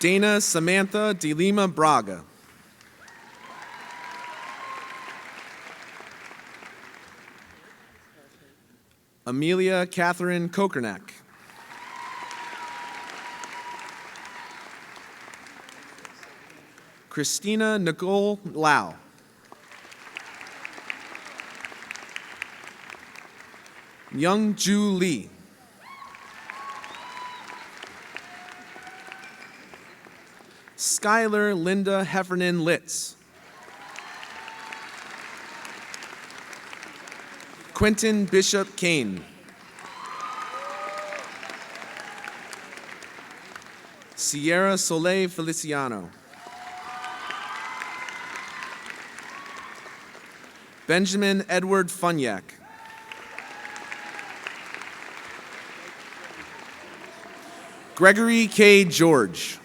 Dana Samantha de Lima Braga. Amelia Catherine Kokernak. Christina Nicole Lau. Young Ju Lee. Skylar Linda Heffernan Litz. Quentin Bishop Kane. Sierra Soleil Feliciano. Benjamin Edward Funyak. Gregory K. George.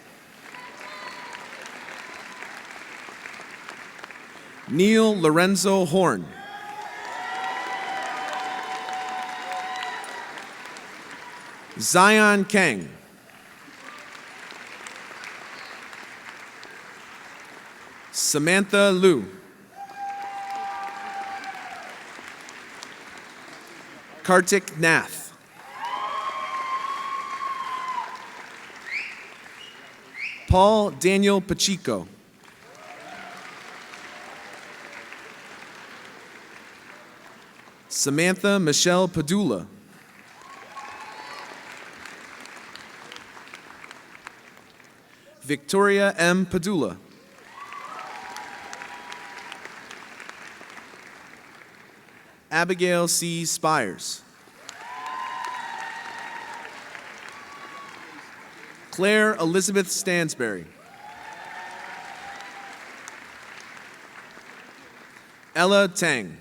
Neil Lorenzo Horn. Zion Kang. Samantha Liu. Kartik Nath. Paul Daniel Pacheco. Samantha Michelle Padula. Victoria M. Padula. Abigail C. Spires. Claire Elizabeth Stansberry. Ella Tang.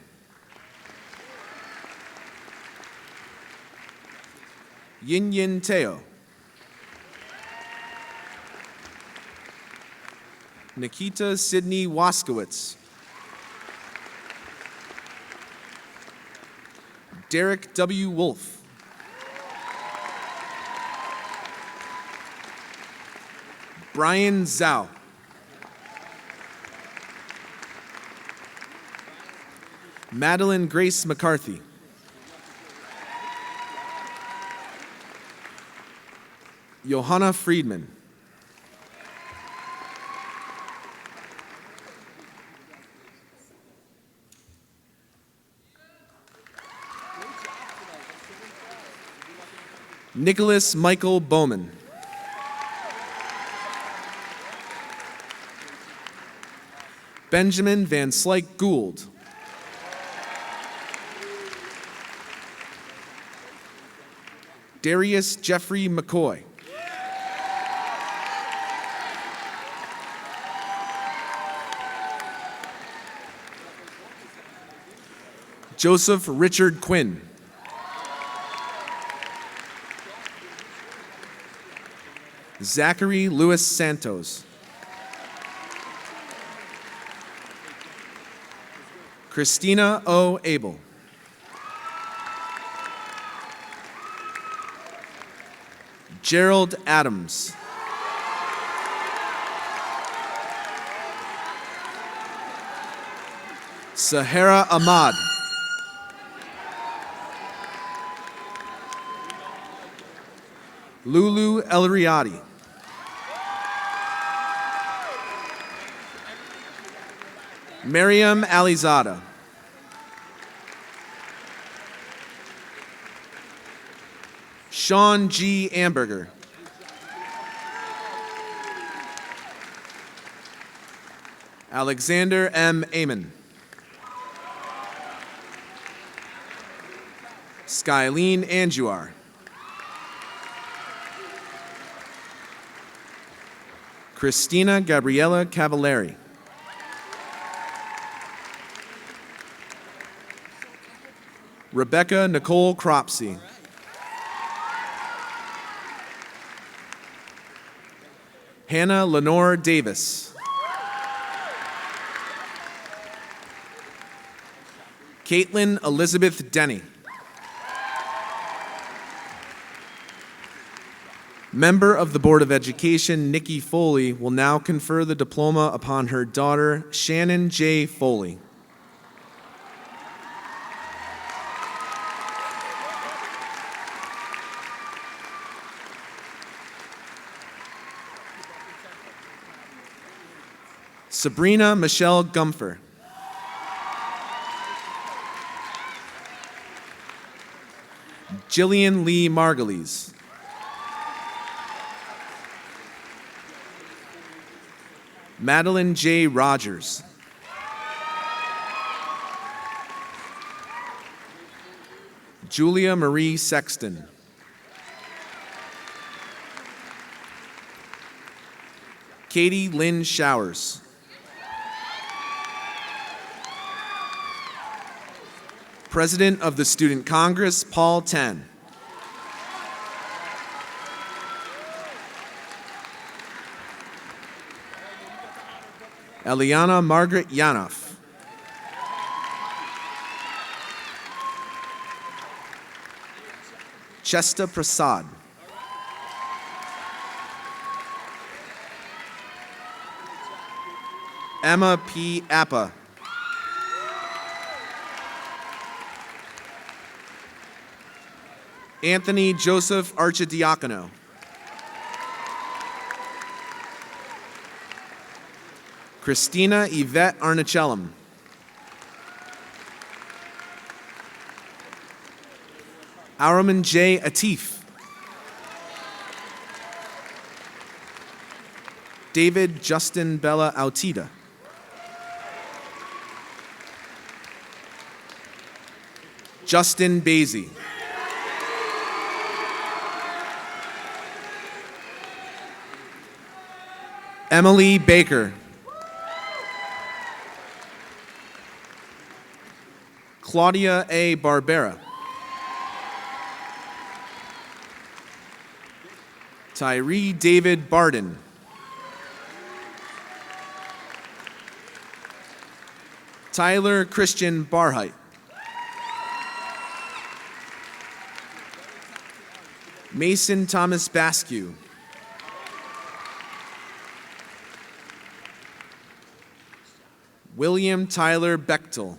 Yin Yin Teo. Nikita Sidney Waskowitz. Derek W. Wolf. Brian Zhao. Madeline Grace McCarthy. Johanna Friedman. Nicholas Michael Bowman. Benjamin Van Slyke Gould. Darius Jeffrey McCoy. Joseph Richard Quinn. Zachary Louis Santos. Christina O. Abel. Gerald Adams. Sahara Ahmad. Lulu El-Riyadi. Miriam Alizada. Sean G. Amberger. Alexander M. Amon. Skyleen Anjuar. Christina Gabriela Cavallari. Rebecca Nicole Cropsey. Hannah Lenore Davis. Caitlin Elizabeth Denny. Member of the Board of Education, Nikki Foley, will now confer the diploma upon her daughter, Shannon J. Foley. Sabrina Michelle Gumfer. Jillian Lee Margulies. Madeline J. Rogers. Julia Marie Sexton. Katie Lynn Showers. President of the Student Congress, Paul Ten. Eliana Margaret Yanoff. Chesta Prasad. Emma P. Appa. Anthony Joseph Archidiacono. Christina Yvette Arnicellum. Araman J. Atif. David Justin Bella Autita. Justin Basie. Emily Baker. Claudia A. Barbera. Tyree David Barden. Tyler Christian Barheit. Mason Thomas Baskew. William Tyler Bechtel.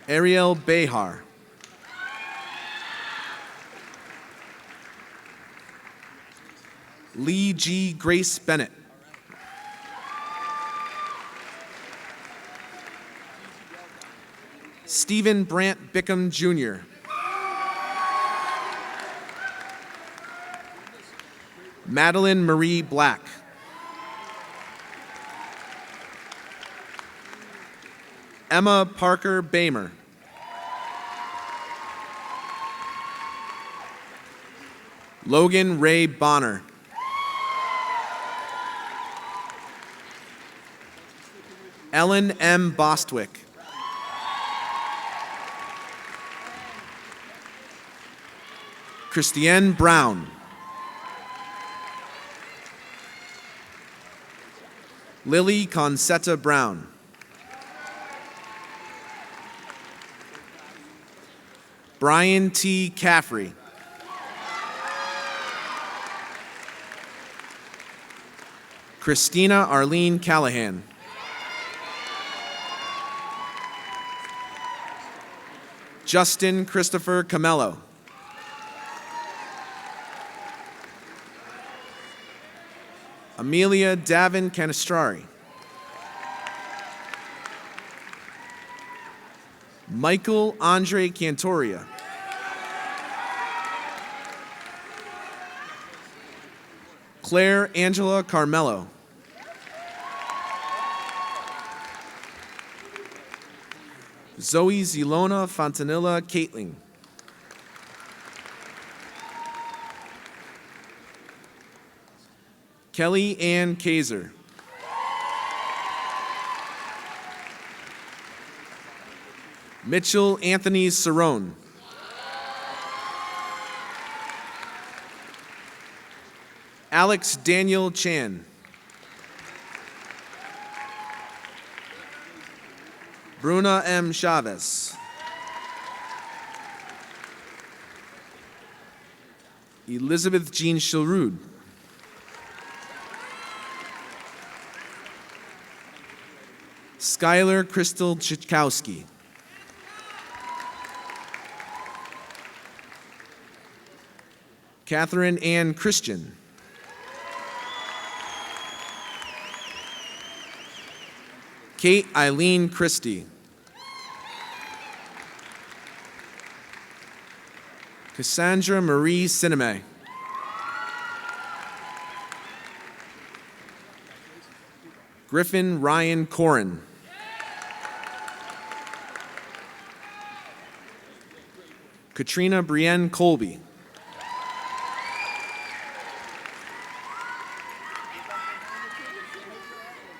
Ariel Behar. Lee G. Grace Bennett. Stephen Brant Bickham Jr. Madeline Marie Black. Emma Parker Bamer. Logan Ray Bonner. Ellen M. Bostwick. Christiane Brown. Lily Concetta Brown. Brian T. Caffrey. Christina Arlene Callahan. Justin Christopher Camello. Amelia Davin Canestrari. Michael Andre Cantoria. Claire Angela Carmelo. Zoe Zelona Fontanilla Caitling. Kelly Ann Kaiser. Mitchell Anthony Cerrone. Alex Daniel Chan. Bruna M. Chavez. Elizabeth Jean Shilrud. Skylar Crystal Chichkowski. Catherine Ann Christian. Kate Eileen Christie. Cassandra Marie Siname. Griffin Ryan Corin. Katrina Brienne Colby.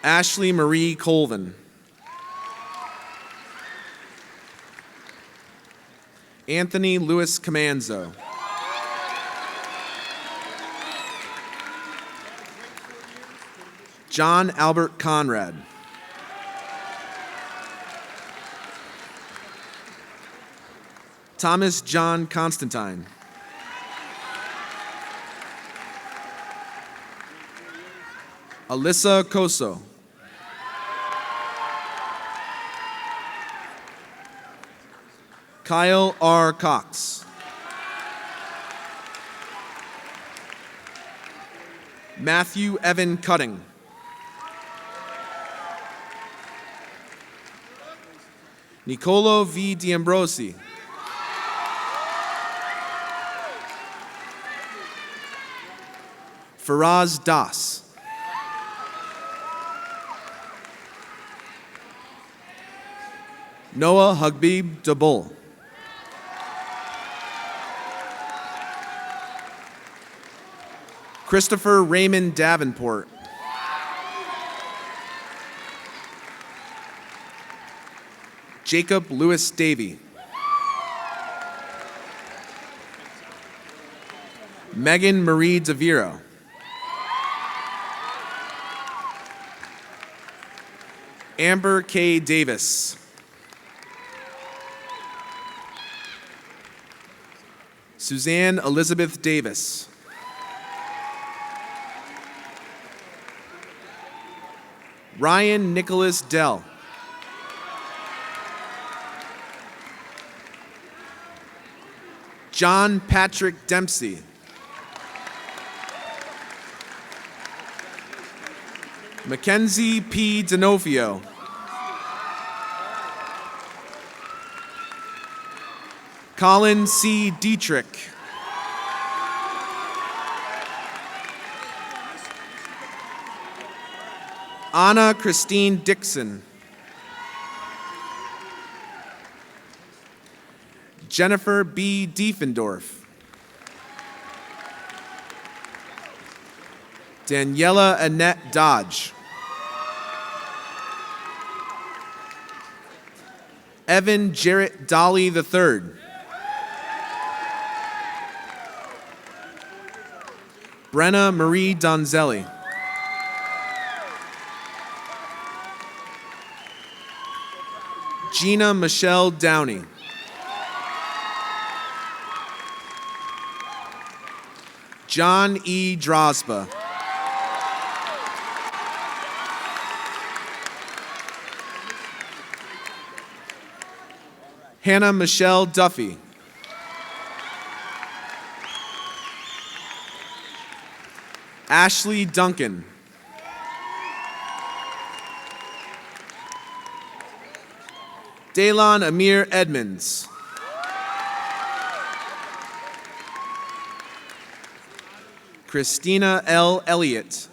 Ashley Marie Colvin. Anthony Louis Camanzo. John Albert Conrad. Thomas John Constantine. Alyssa Coso. Kyle R. Cox. Matthew Evan Cutting. Nicolo V. D'Ambrosi. Faraz Das. Noah Hugbib Dabul. Christopher Raymond Davenport. Jacob Lewis Davey. Megan Marie DeViro. Amber K. Davis. Suzanne Elizabeth Davis. Ryan Nicholas Dell. John Patrick Dempsey. Mackenzie P. D'Onofrio. Colin C. Dietrich. Anna Christine Dixon. Jennifer B. Diefendorf. Daniela Annette Dodge. Evan Jarrett Dolly III. Brenna Marie Donzelli. Gina Michelle Downey. John E. Drosba. Hannah Michelle Duffy. Ashley Duncan. Daylon Amir Edmonds. Christina L. Elliott.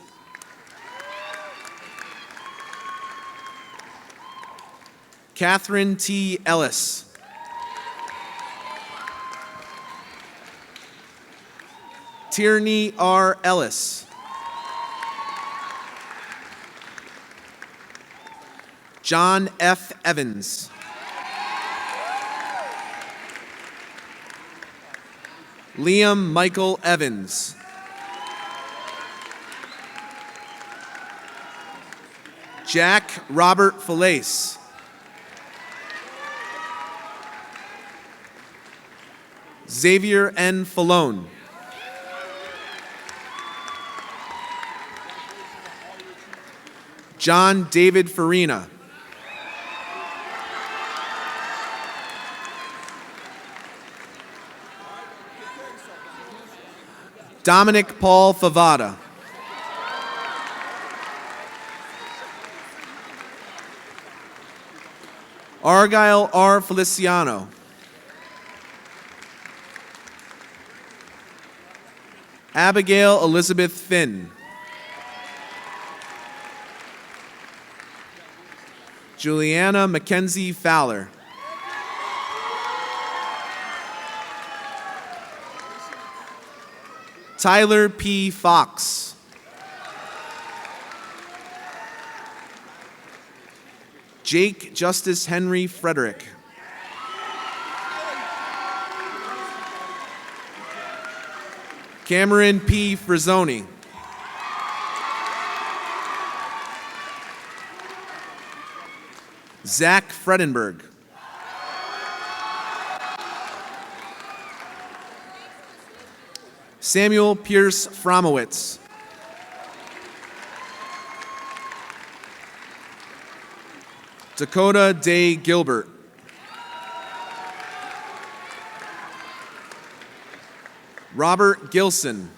Catherine T. Ellis. Tierney R. Ellis. John F. Evans. Liam Michael Evans. Jack Robert Falace. Xavier N. Falone. John David Farina. Dominic Paul Favada. Argyle R. Feliciano. Abigail Elizabeth Finn. Juliana Mackenzie Fowler. Tyler P. Fox. Jake Justice Henry Frederick. Cameron P. Frizzoni. Zach Fredenberg. Samuel Pierce Fromowitz. Dakota Day Gilbert. Robert Gilson.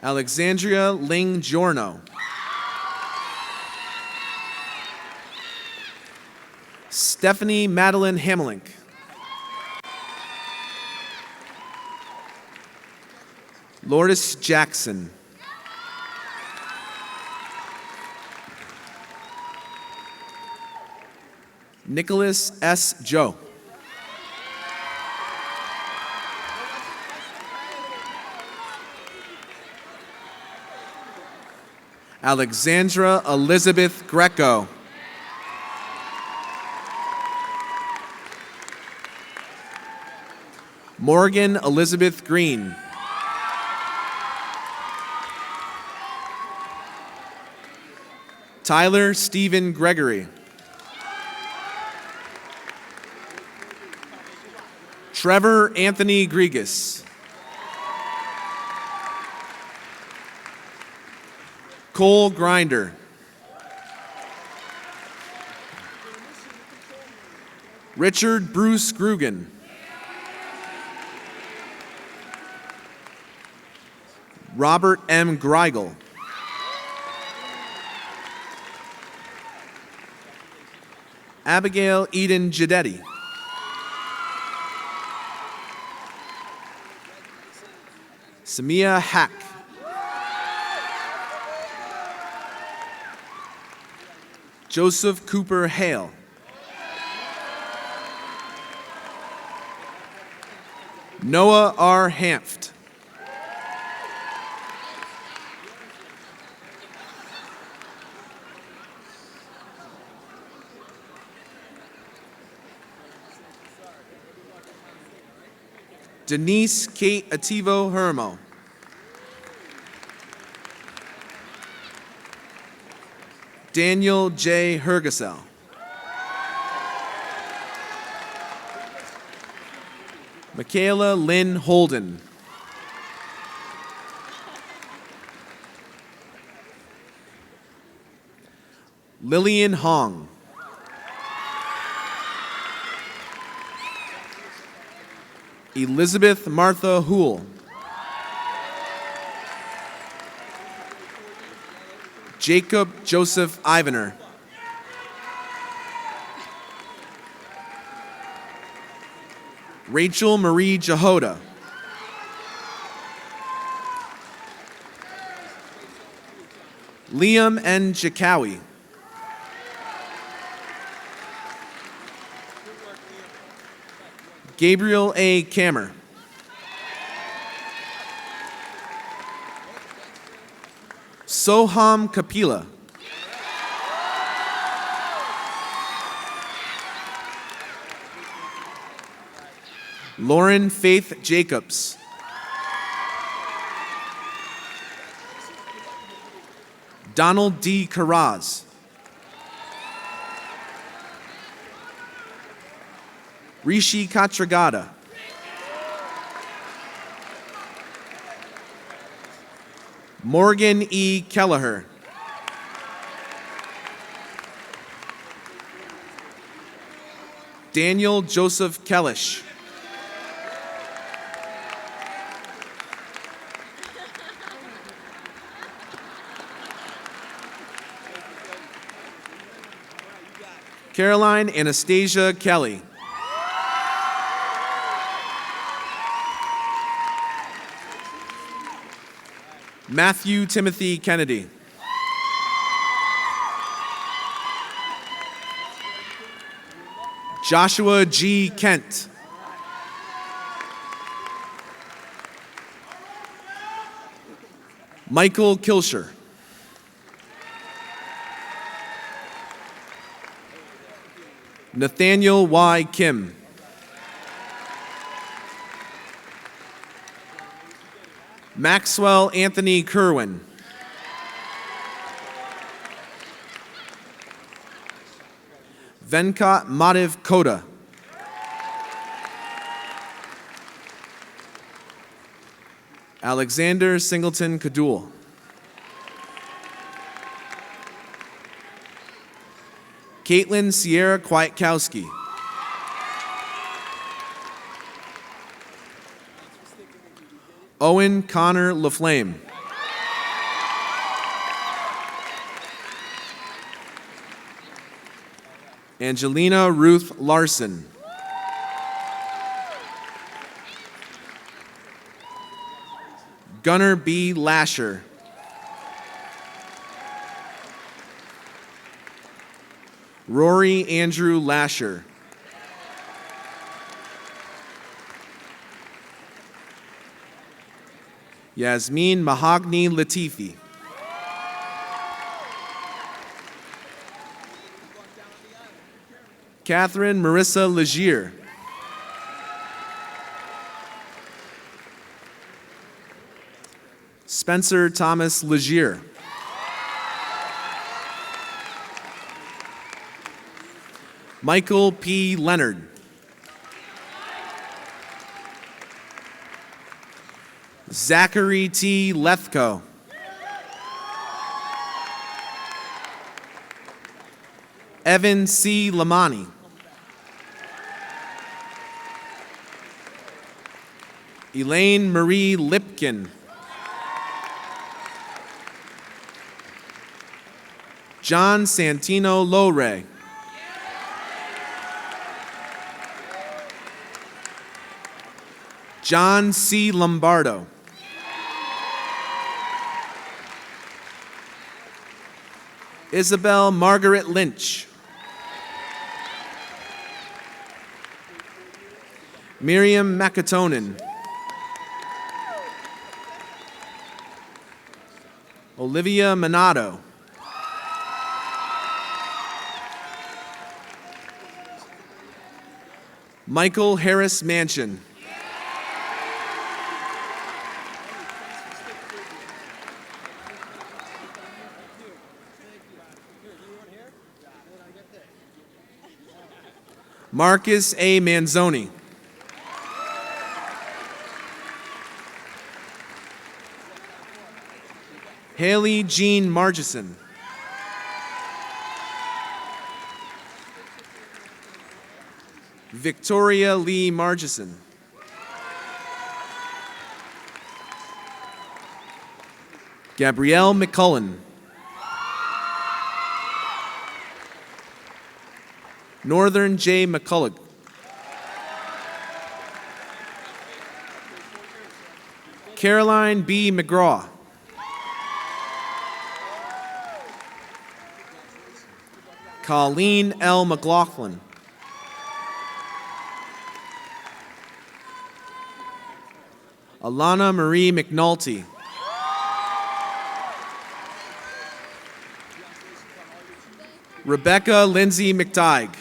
Alexandria Ling Giorno. Stephanie Madeline Hamelink. Lourdes Jackson. Nicholas S. Joe. Alexandra Elizabeth Greco. Morgan Elizabeth Green. Tyler Stephen Gregory. Trevor Anthony Grigas. Cole Grinder. Richard Bruce Grugan. Robert M. Greigel. Abigail Eden Gidetti. Samia Hack. Joseph Cooper Hale. Noah R. Hanft. Denise Kate Ativo Hermo. Daniel J. Hergesell. Michaela Lynn Holden. Lillian Hong. Elizabeth Martha Houle. Jacob Joseph Ivaner. Rachel Marie Jehoda. Liam N. Jakawi. Gabriel A. Kammer. Soham Kapila. Lauren Faith Jacobs. Donald D. Carraz. Rishi Katragada. Morgan E. Kelleher. Daniel Joseph Kellish. Caroline Anastasia Kelly. Matthew Timothy Kennedy. Joshua G. Kent. Michael Kilsher. Nathaniel Y. Kim. Maxwell Anthony Kerwin. Venkat Madhav Koda. Alexander Singleton Kadul. Caitlin Sierra Kwiatkowski. Owen Connor LaFlame. Angelina Ruth Larson. Gunnar B. Lasher. Rory Andrew Lasher. Yasmin Mahogany Latifi. Catherine Marissa Legier. Spencer Thomas Legier. Michael P. Leonard. Zachary T. Lethko. Evan C. Lamani. Elaine Marie Lipkin. John Santino Lowray. John C. Lombardo. Isabel Margaret Lynch. Miriam Makatonen. Olivia Minato. Michael Harris Mansion. Marcus A. Manzoni. Haley Jean Margison. Victoria Lee Margison. Gabrielle McCullen. Northern J. McCullough. Caroline B. McGraw. Colleen L. McLaughlin. Alana Marie McNulty. Rebecca Lindsay McTighe.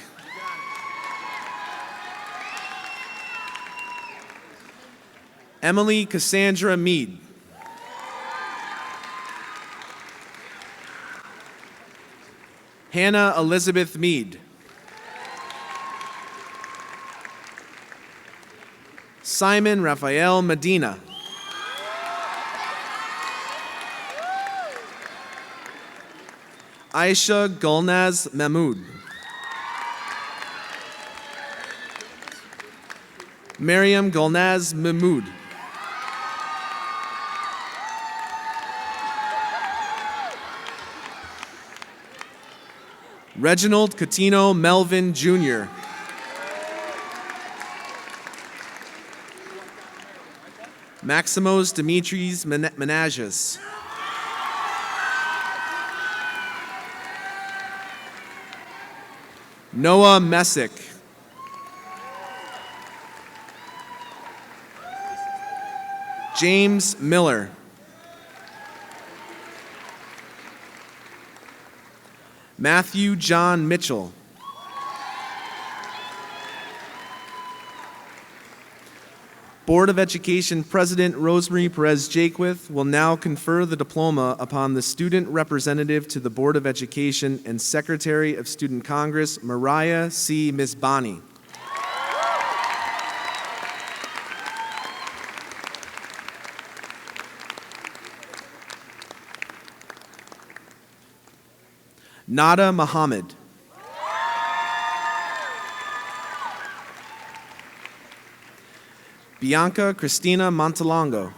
Emily Cassandra Mead. Hannah Elizabeth Mead. Simon Raphael Medina. Aisha Gulnaz Mahmood. Miriam Gulnaz Mahmood. Reginald Catino Melvin Jr. Maximos Dimitris Menages. Noah Messick. James Miller. Matthew John Mitchell. Board of Education President Rosemary Perez Jaquith will now confer the diploma upon the student representative to the Board of Education and Secretary of Student Congress, Mariah C. Misbani. Nada Muhammad. Bianca Christina Montalongo.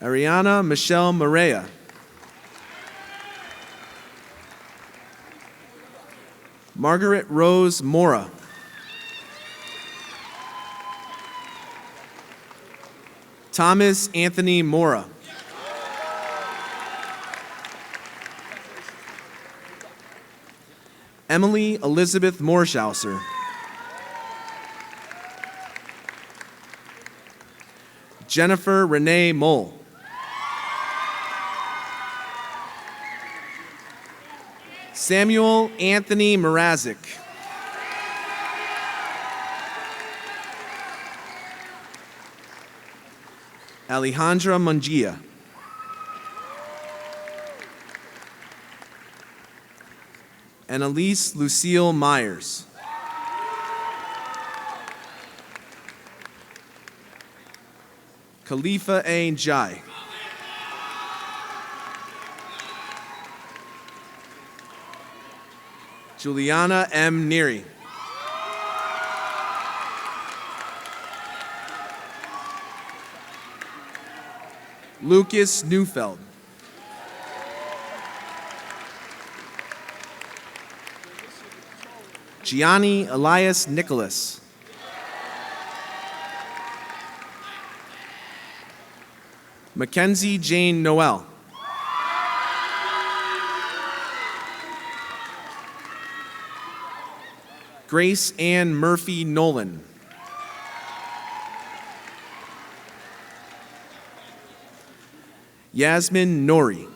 Ariana Michelle Morea. Margaret Rose Mora. Thomas Anthony Mora. Emily Elizabeth Morschauser. Jennifer Renee Mole. Samuel Anthony Mrazek. Alejandra Mungia. And Elise Lucille Myers. Khalifa A. Jai. Juliana M. Neary. Lucas Neufeld. Gianni Elias Nicholas. Mackenzie Jane Noel. Grace Ann Murphy Nolan. Yasmin Nori.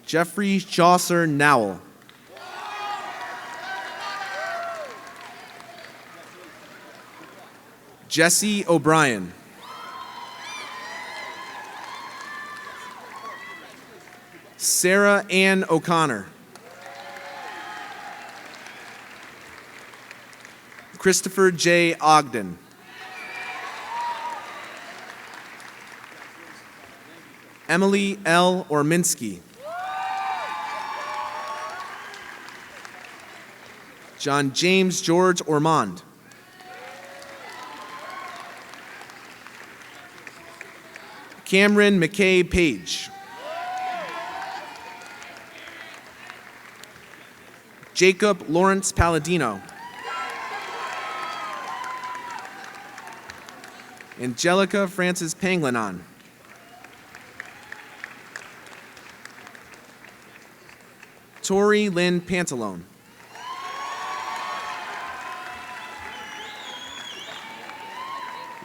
Jeffrey Chaucer Nowell. Jesse O'Brien. Sarah Ann O'Connor. Christopher J. Ogden. Emily L. Orminsky. John James George Ormond. Cameron McKay Page. Jacob Lawrence Palladino. Angelica Francis Panglenon. Tori Lynn Pantalone.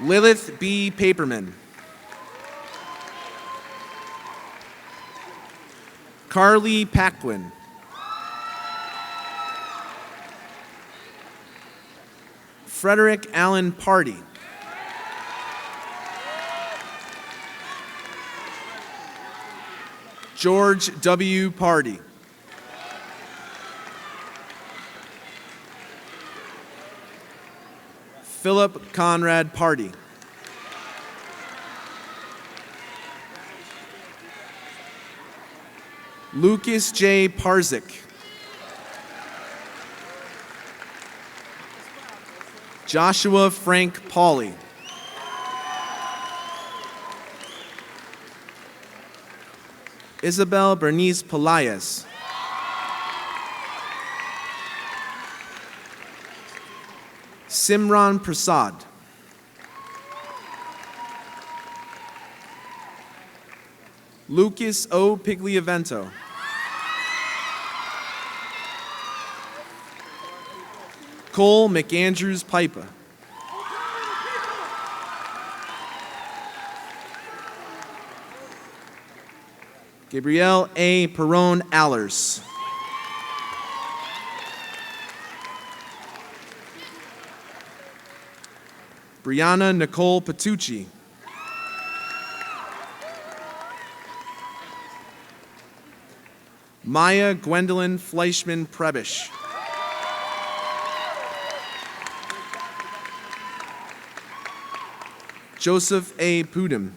Lilith B. Paperman. Carly Paquin. Frederick Allen Party. George W. Party. Philip Conrad Party. Lucas J. Parzik. Joshua Frank Pauley. Isabel Bernice Pelayas. Simran Prasad. Lucas O. Pigliavento. Cole McAndrews Pipa. Gabrielle A. Perron Allers. Brianna Nicole Patucci. Maya Gwendolyn Fleischman Prebish. Joseph A. Pudum.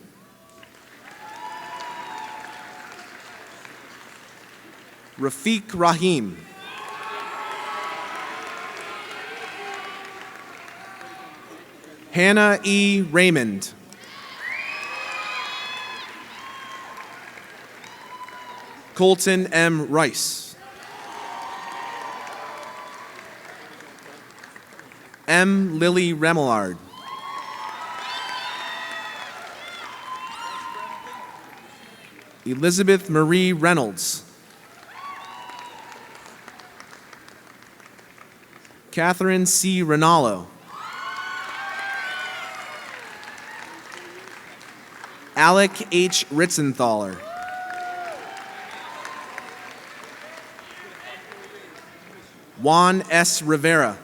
Rafiq Rahim. Hannah E. Raymond. Colton M. Rice. M. Lily Remillard. Elizabeth Marie Reynolds. Catherine C. Rinaldo. Alec H. Ritzenthaler. Juan S. Rivera.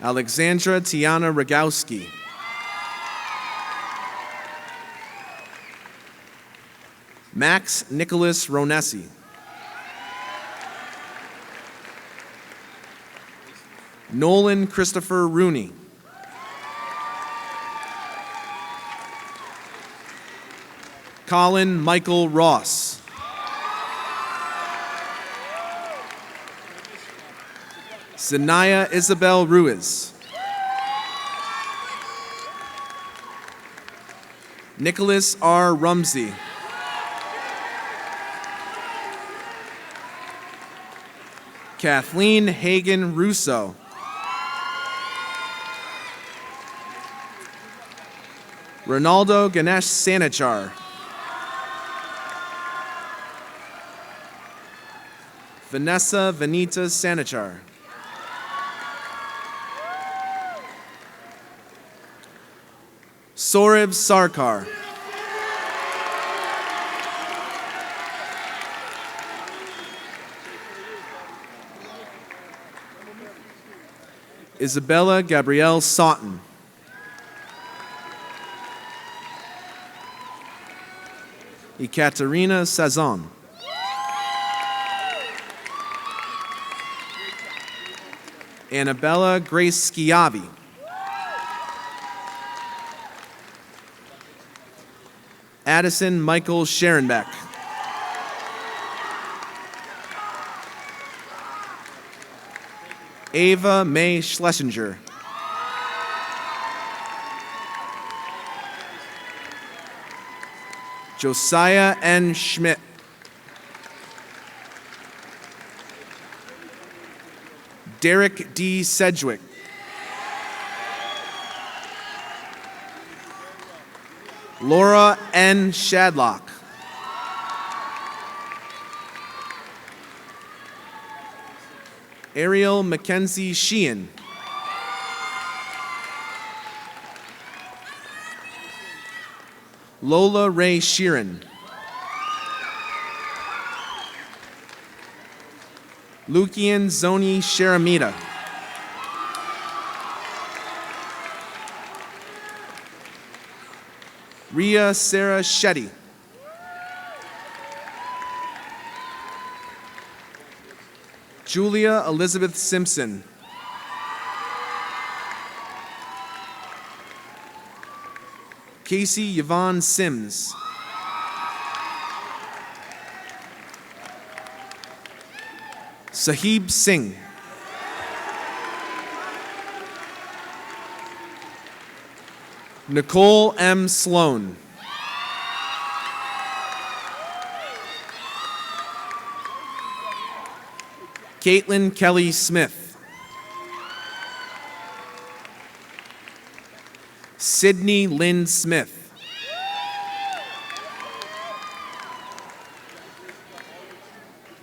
Alexandra Tiana Rogowski. Max Nicholas Ronesi. Nolan Christopher Rooney. Colin Michael Ross. Zanaya Isabel Ruiz. Nicholas R. Rumsey. Kathleen Hagan Russo. Ronaldo Ganesh Sanichar. Vanessa Vanita Sanichar. Saurabh Sarkar. Isabella Gabrielle Saughton. Ekaterina Sazon. Annabella Grace Schiavi. Addison Michael Scherenbeck. Ava May Schlesinger. Josiah N. Schmidt. Derek D. Sedgwick. Laura N. Shadlock. Ariel Mackenzie Sheehan. Lola Ray Sheeran. Lukian Zoni Sharamita. Ria Sarah Shetty. Julia Elizabeth Simpson. Casey Yvonne Sims. Sahib Singh. Nicole M. Sloan. Caitlin Kelly Smith. Sydney Lynn Smith.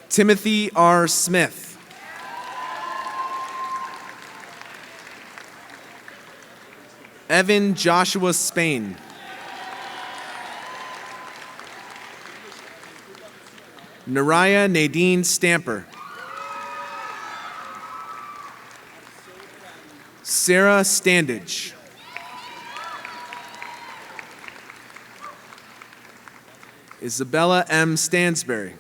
Timothy R. Smith. Evan Joshua Spain. Naraya Nadine Stamper. Sarah Standage. Isabella M. Stansberry.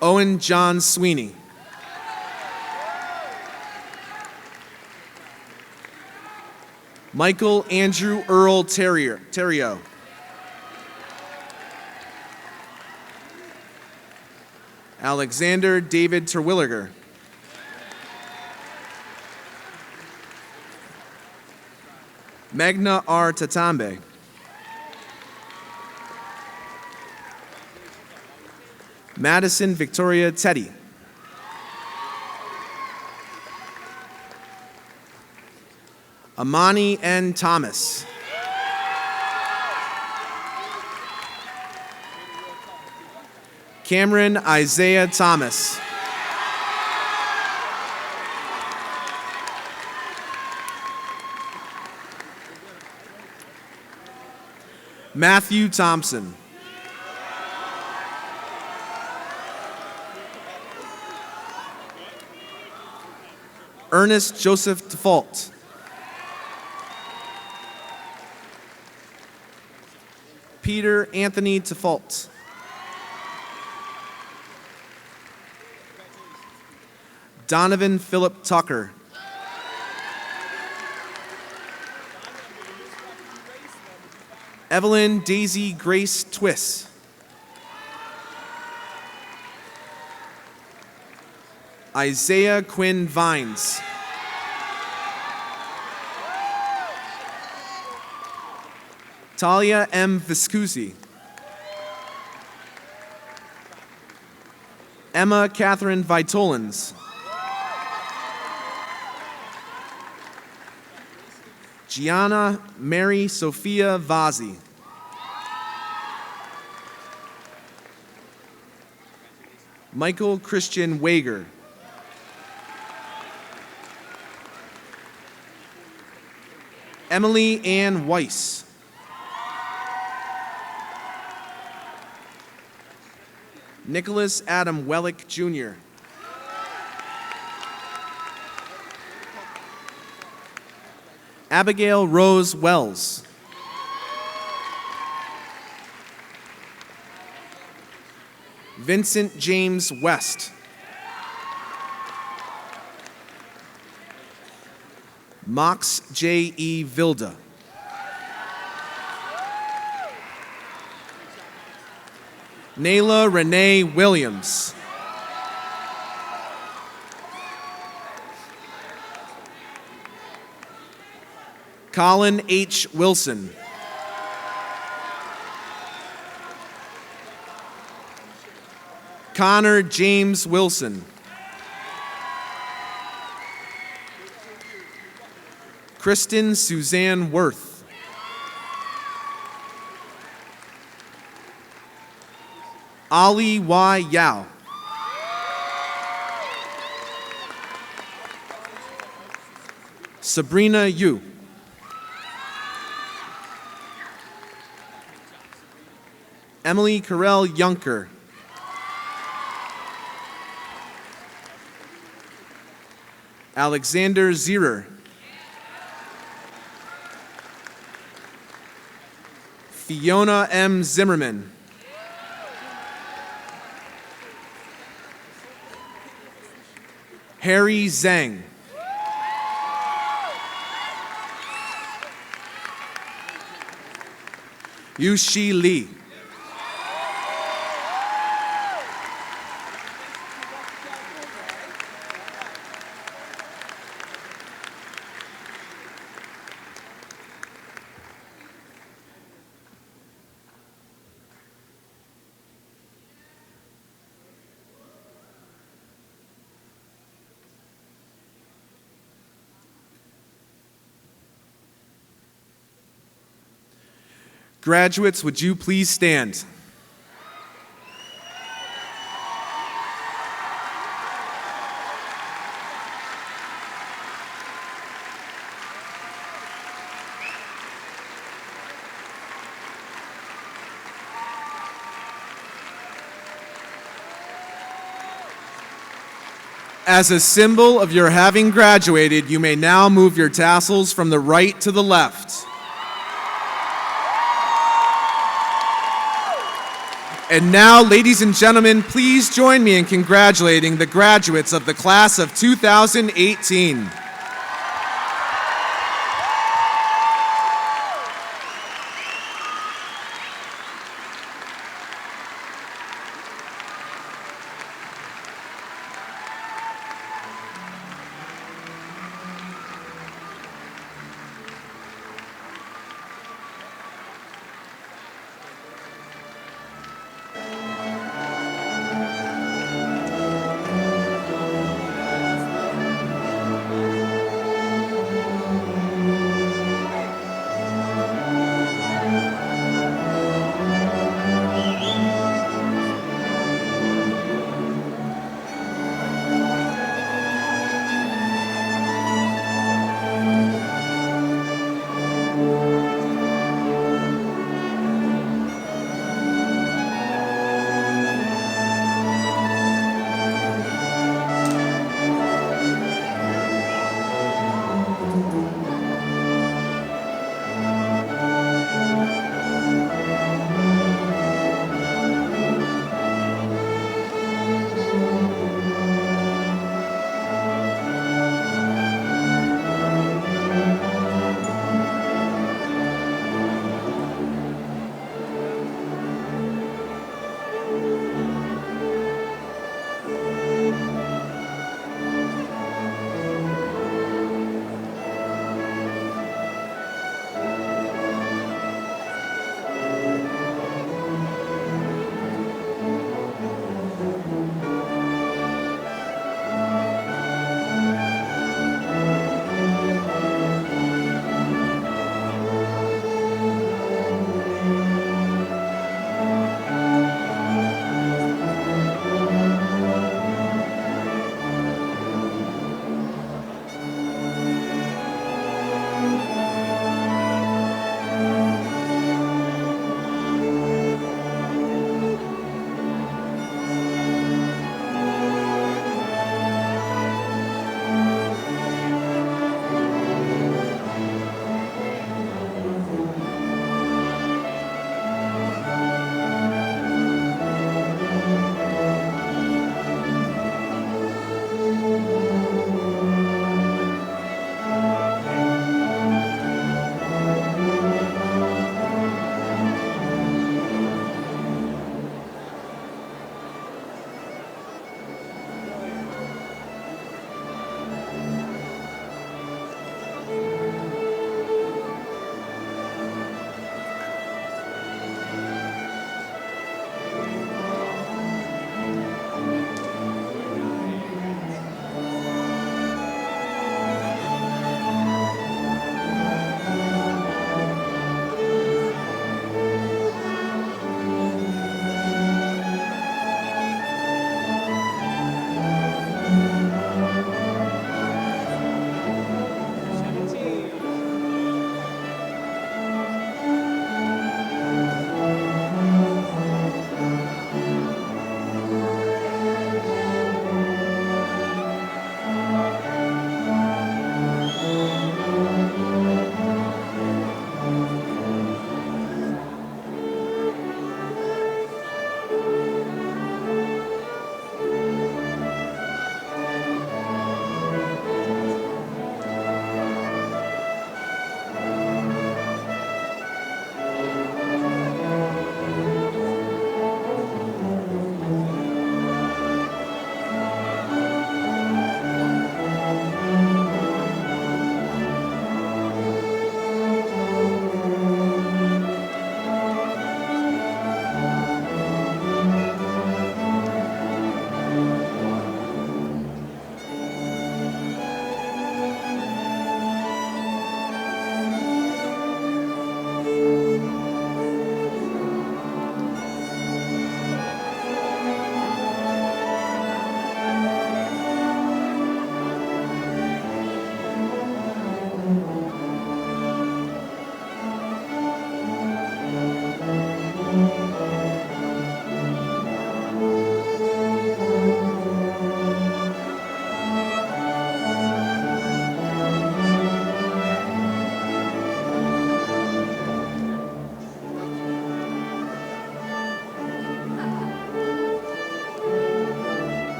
Owen John Sweeney. Michael Andrew Earl Terrio. Alexander David Terwilliger. Magna R. Tatambe. Madison Victoria Teddy. Amani N. Thomas. Cameron Isaiah Thomas. Matthew Thompson. Ernest Joseph Default. Peter Anthony Default. Donovan Philip Tucker. Evelyn Daisy Grace Twiss. Isaiah Quinn Vines. Talia M. Viscusi. Emma Catherine Vitolins. Gianna Mary Sophia Vazzi. Michael Christian Wager. Emily Ann Weiss. Nicholas Adam Wellick, Jr. Abigail Rose Wells. Vincent James West. Mox J. E. Vilda. Nayla Renee Williams. Colin H. Wilson. Connor James Wilson. Kristen Suzanne Worth. Ali Y. Yao. Sabrina Yu. Emily Carell Yunker. Alexander Zierer. Fiona M. Zimmerman. Harry Zhang. Yushi Lee. Graduates, would you please stand? As a symbol of your having graduated, you may now move your tassels from the right to the left. And now, ladies and gentlemen, please join me in congratulating the graduates of the class of 2018.